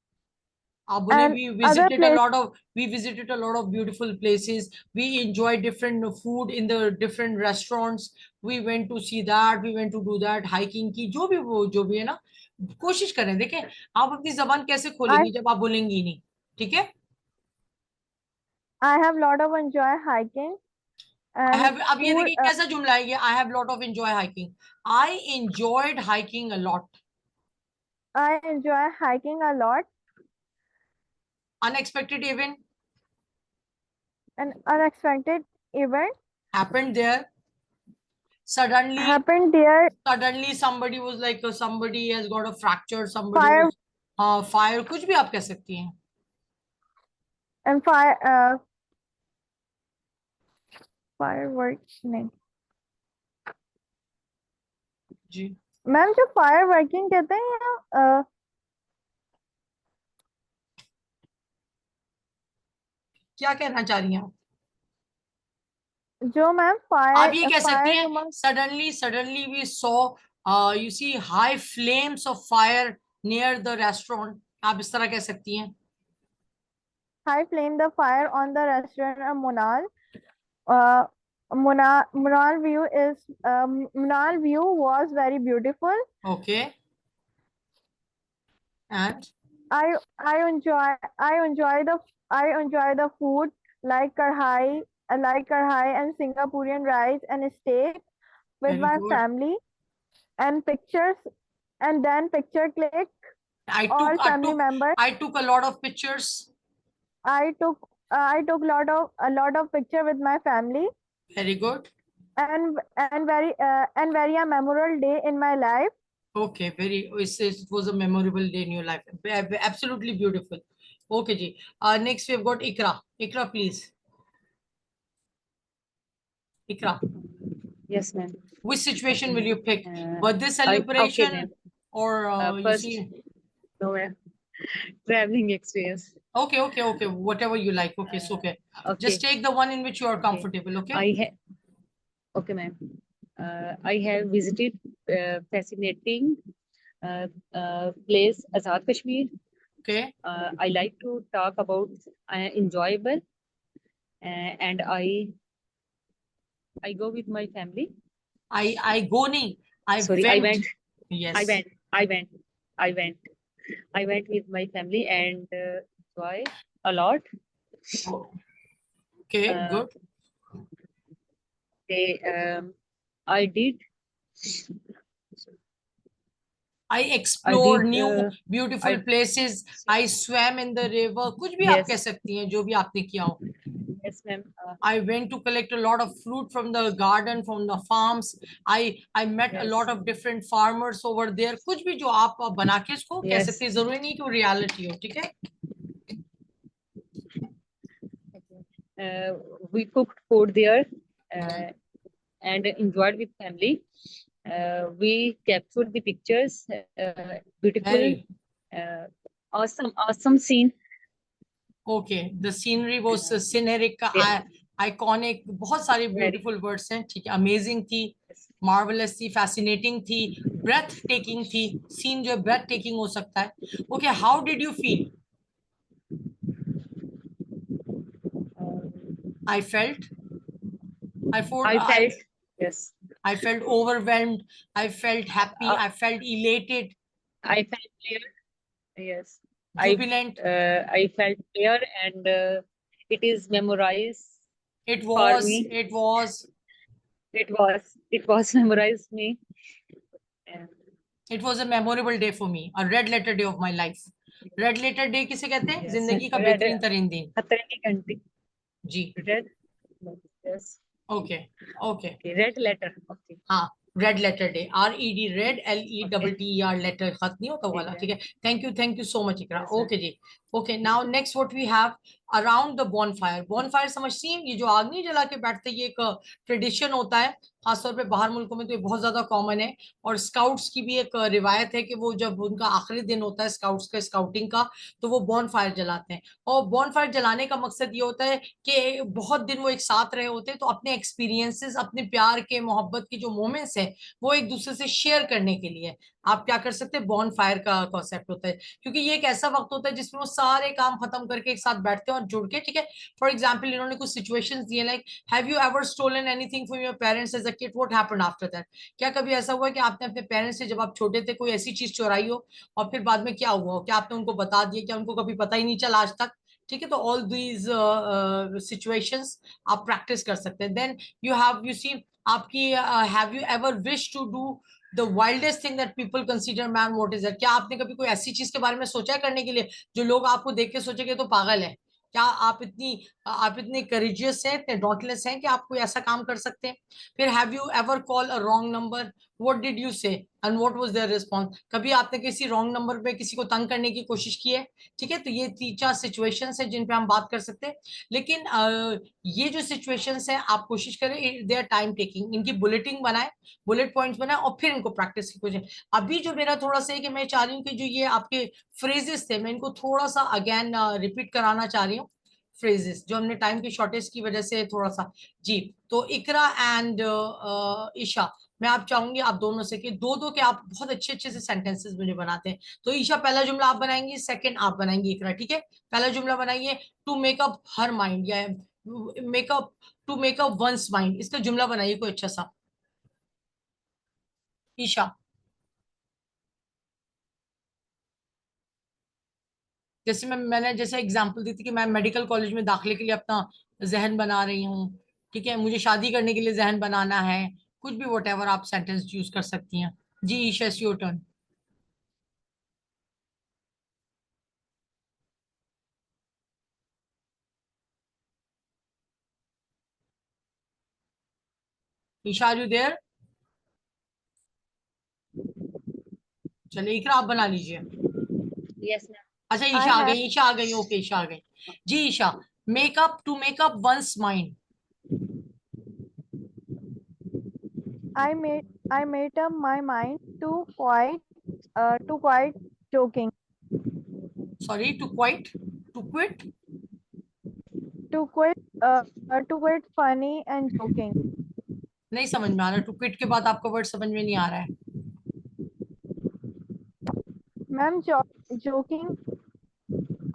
आप बोले and other place. we visited a lot of beautiful places. We enjoyed different food in the different restaurants. We went to see that. We went to do that. Hiking की जो भी है ना, कोशिश करें. देखें आप अपनी जबान कैसे खोलेंगी जब आप बोलेंगी ही नहीं. ठीक है. I have lot of enjoy hiking and अब ये food. देखिए कैसा जुमला है ये. I have lot of enjoy hiking. I enjoyed hiking a lot. I enjoy hiking a lot. Unexpected event An unexpected event happened there. Suddenly happened there. somebody was like somebody has got a fracture. Somebody Fire was fire. कुछ भी आप कह सकती हैं. and fireworks नहीं. जी. मैम जो फायर वर्किंग कहते हैं या क्या कहना चाह रही हैं आप? जो मैम आप ये फायर कह सकती हैं fire suddenly we saw you see high flames of fire near the restaurant. आप इस तरह कह सकती हैं. high flame the fire on the restaurant Munal. Munal view was very beautiful. Okay. And I enjoy the food like karhai and Singaporean rice and steak with very my good. family and pictures and then picture click. All family members. I took a lot of pictures. I took a lot of picture with my family. Very good. And very a memorable day in my life. Okay, it was a memorable day in your life. Absolutely beautiful. Okay, ji. Next we've got Ikra. Ikra, please. Ikra. Yes, ma'am. Which situation will you pick? Birthday Okay, celebration ma'am. or you First, see? no, ma'am. Traveling experience. Okay. Whatever you like. Okay, it's okay. Okay. Just take the one in which you are Okay. comfortable. Okay. Okay, ma'am. I have visited fascinating place Azad Kashmir. Okay. I like to talk about enjoyable, and I go with my family. I go nahi. Sorry, I went. Yes. I went with my family and enjoy a lot. Okay, good. I did. I explore did, new beautiful places. I swam in the river. कुछ भी आप Yes. कह सकती हैं जो भी आपने किया हो. Yes, ma'am. I went to collect a lot of fruit from the garden, from the farms. I met a Yes. lot of different farmers over there. कुछ भी जो आप बना के इसको कह Yes. सकते हैं. जरूरी नहीं कि वो reality हो. ठीक है. We cooked food there and enjoyed with family. We captured the pictures, beautiful, awesome scene. Okay, the scenery was scenic, iconic. बहुत सारे beautiful words हैं. ठीक है. Amazing थी, marvelous थी, fascinating थी, breathtaking थी. Scene जो breathtaking हो सकता है. Okay, how did you feel? I felt. Yes. I felt overwhelmed. I felt happy. I felt elated. I felt clear. Yes. Jubilant. I felt clear, and it is memorized. It was. me. It was. It was memorized me. It was a memorable day for me. A red letter day of my life. Red letter day किसे कहते हैं? Yes. जिंदगी का Red- बेहतरीन तरीन दिन. खतरे की घंटी. जी. Red. Yes. Okay. Okay. Red letter. Okay. हाँ. Red letter day. RED red LETTER letter खत नहीं होता वाला. ठीक है. Thank you so much Ikra. Yes, ma'am. Okay ji. Okay, now next what we have around the bonfire. Bonfire समझती हैं, ये जो आग नहीं जला के बैठते, ये एक ट्रेडिशन होता है, खासतौर पे बाहर मुल्कों में तो ये बहुत ज्यादा कॉमन है। और स्काउट्स की भी एक रिवायत है कि वो जब उनका आखिरी दिन होता है स्काउट्स का, स्काउटिंग का, तो वो बॉनफायर जलाते हैं। और बॉनफायर जलाने का मकसद ये होता है कि बहुत दिन वो एक साथ रहे होते हैं, तो अपने एक्सपीरियंसेस, अपने प्यार के, मोहब्बत के जो मोमेंट्स हैं, वो एक दूसरे से शेयर करने के लिए आप क्या कर सकते हैं, बॉनफायर का कॉन्सेप्ट होता है। क्योंकि ये एक ऐसा वक्त होता है जिसमें वो सारे काम खत्म करके एक साथ बैठते हैं और जुड़ के, ठीक है। फॉर एग्जाम्पल इन्होंने कुछ सिचुएशंस दिए, like have you ever stolen anything from your parents as a kid, what happened after that. क्या कभी ऐसा हुआ है कि आपने अपने पेरेंट्स से जब आप छोटे थे कोई ऐसी चीज चुराई हो और फिर बाद में क्या हुआ हो, क्या आपने उनको बता दिया, क्या उनको कभी पता ही नहीं चला आज तक, ठीक है। तो ऑल दीज सिचुएशंस आप प्रैक्टिस कर सकते हैं। देन यू सी आपकी have you ever wish to do the wildest thing that people consider, man what is that. क्या आपने कभी कोई ऐसी चीज के बारे में सोचा है करने के लिए जो लोग आपको देख के सोचेंगे तो पागल है। क्या आप इतने करेजियस हैं, इतने डॉटलेस हैं कि आप कोई ऐसा काम कर सकते हैं। फिर have you ever call a wrong number, what did you say and what was their response. कभी आपने किसी रॉन्ग नंबर पे किसी को तंग करने की कोशिश की है, ठीक है। तो ये 3-4 सिचुएशंस है जिन पे हम बात कर सकते हैं। लेकिन ये जो सिचुएशंस है आप कोशिश करें, दे आर टाइम टेकिंग, इनकी बुलेटिंग बनाए, बुलेट पॉइंट्स बनाए और फिर इनको प्रैक्टिस की कोशिश। अभी जो मेरा थोड़ा सा है कि मैं चाह रही हूँ कि जो ये आपके फ्रेजेस थे, मैं इनको थोड़ा सा अगेन रिपीट कराना चाह रही हूँ। फ्रेजेस जो हमने टाइम की शॉर्टेज की वजह से थोड़ा सा, जी। तो इकरा एंड ईशा, मैं आप चाहूंगी आप दोनों से कि दो दो के आप बहुत अच्छे अच्छे से सेंटेंसेस मुझे बनाते हैं। तो ईशा पहला जुमला आप बनाएंगी, सेकंड आप बनाएंगी इकरा, ठीक है। पहला जुमला बनाइए, टू मेकअप हर माइंड या make up, to make up one's mind, इसका जुमला बनाइए कोई अच्छा सा। ईशा, जैसे मैंने जैसे एग्जांपल दी थी कि मैं मेडिकल कॉलेज में दाखिले के लिए अपना जहन बना रही हूँ, ठीक है। मुझे शादी करने के लिए जहन बनाना है, कुछ भी वट एवर आप सेंटेंस यूज कर सकती हैं। जी Isha, your turn. Isha are you there? चलिए इकरा आप बना लीजिए। Yes, ma'am. अच्छा I ईशा आ have गई, ईशा आ गई, ओके ईशा आ गई। जी Isha, make up, to make up one's mind. I made up my mind to quite joking, sorry, to quite, to quit. to quite to quite funny and joking. नहीं समझ में आ रहा, टू क्विट के बाद आपका वर्ड समझ में नहीं आ रहा है। Ma'am, joking.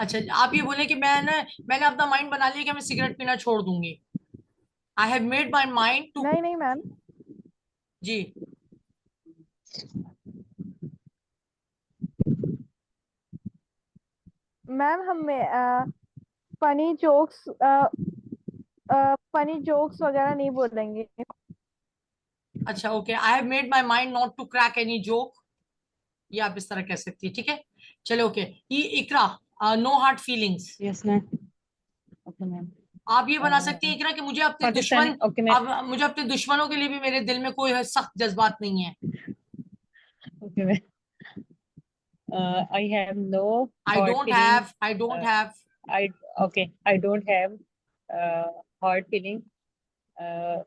अच्छा आप ये बोले कि मैंने अपना माइंड बना लिया कि मैं सिगरेट पीना छोड़ दूंगी। I have made my mind to, नहीं नहीं मैम, जी। मैम हमें फनी जोक्स वगैरह नहीं बोलेंगे। अच्छा okay, I have made my mind not to crack any joke, ये आप इस तरह कह सकती है, ठीक है। चलो ओके, ये Iqra, no heart feelings. Yes, ma'am. Okay, ma'am. आप ये बना सकती हैं इकरा कि मुझे अपने Pakistan. दुश्मन, Okay, ma'am. अब मुझे अपने दुश्मनों के लिए भी मेरे दिल में कोई सख्त जज्बात नहीं है। Okay, ma'am. I have no I hard don't feeling. Have, I don't have I okay. I don't have hard feeling. Uh,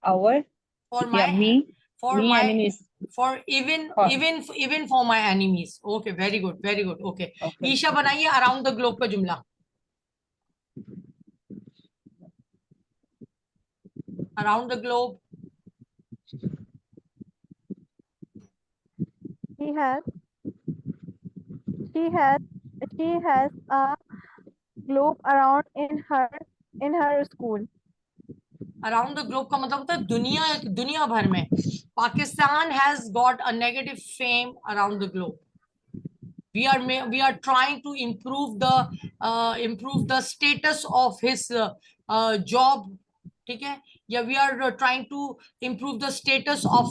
our for yeah my, for me my, enemies. For even For, even for my enemies. Okay very good, very good, okay. okay. Isha बनाइए अराउंड द ग्लोब का जुमला। Around the globe, He has she has she has a globe around in her school. Around the globe का मतलब होता है दुनिया, दुनिया भर में। Pakistan has got a negative fame around the globe. we are trying to improve the status of his job, ठीक है। या we are trying to improve the status of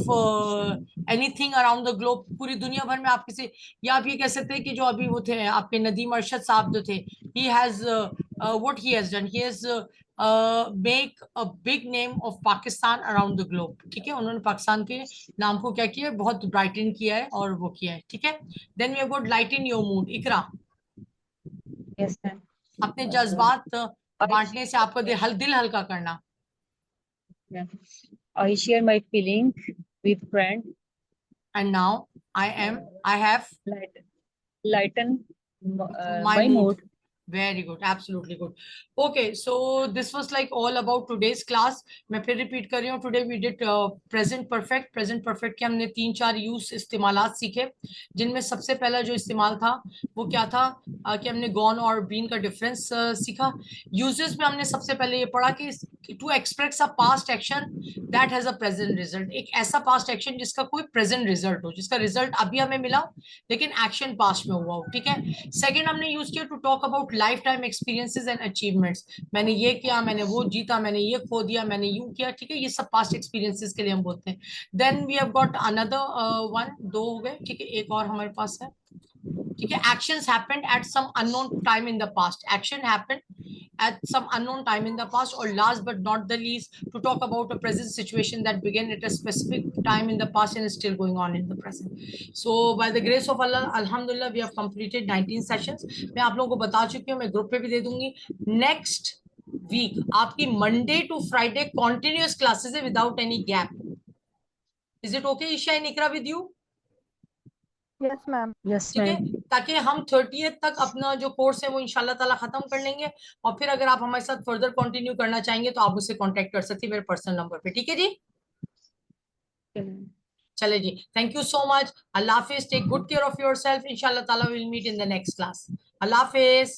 anything around the globe, पूरी दुनिया भर में। आप किसी, या आप ये कह सकते हैं कि जो अभी वो थे आपके नदीम अरशद साहब जो थे, he has what he has done, he has make a big name of Pakistan around the globe, ठीक है। उन्होंने पाकिस्तान के नाम को क्या किया है, बहुत ब्राइटन किया है और वो किया है, ठीक है। Then we have got lighten your mood, Iqra. Yes, ma'am. अपने जज्बात I बांटने से आपको दिल हल्का करना। Yeah. I share my feeling with friend. And now I have Lighten my my mood. mood. Very good, absolutely good. Okay, so this was like all about today's class. मैं फिर repeat कर रही हूँ. Today we did present perfect. Present perfect के हमने 3-4 use इस्तेमालात सीखे, जिनमें सबसे पहला जो इस्तेमाल था वो क्या था कि हमने gone और been का difference सीखा. Uses में हमने सबसे पहले ये पढ़ा कि to express a past action that has a present result. एक ऐसा past action जिसका कोई present result हो, जिसका result अभी हमें मिला लेकिन action past में हुआ हो, ठीक है. Second हमने यूज किया to talk about lifetime experiences and achievements. मैंने ये किया, मैंने वो जीता, मैंने ये खो दिया, मैंने यूं किया, ठीक है. ये सब past experiences के लिए हम बोलते हैं. Then we have got another one, 2 हो गए, ठीक है. एक और हमारे पास है, ठीक है. Actions happened at some unknown time in the past. Action happened at some unknown time in the past. Or last but not the least, to talk about a present situation that began at a specific time in the past and is still going on in the present. So by the grace of Allah, alhamdulillah, we have completed 19 sessions. मैं आप लोगों को बता चुकी हूँ, मैं ग्रुप पे भी दे दूंगी. Next week आपकी Monday to Friday continuous classes है without any gap. Is it okay, Isha and Ikra, with you? Yes, ma'am. Yes, ठीक है, ma'am. ताकि हम 30th तक अपना जो कोर्स है वो इंशाल्लाह ताला खत्म कर लेंगे. और फिर अगर आप हमारे साथ फर्दर कंटिन्यू करना चाहेंगे तो आप मुझसे कांटेक्ट कर सकते हैं मेरे पर्सनल नंबर पे. ठीक है जी, चले जी. Thank you so much. अल्लाह हाफिज. Take good care of yourself. इंशाल्लाह ताला will meet in the next class. अल्लाह हाफिज.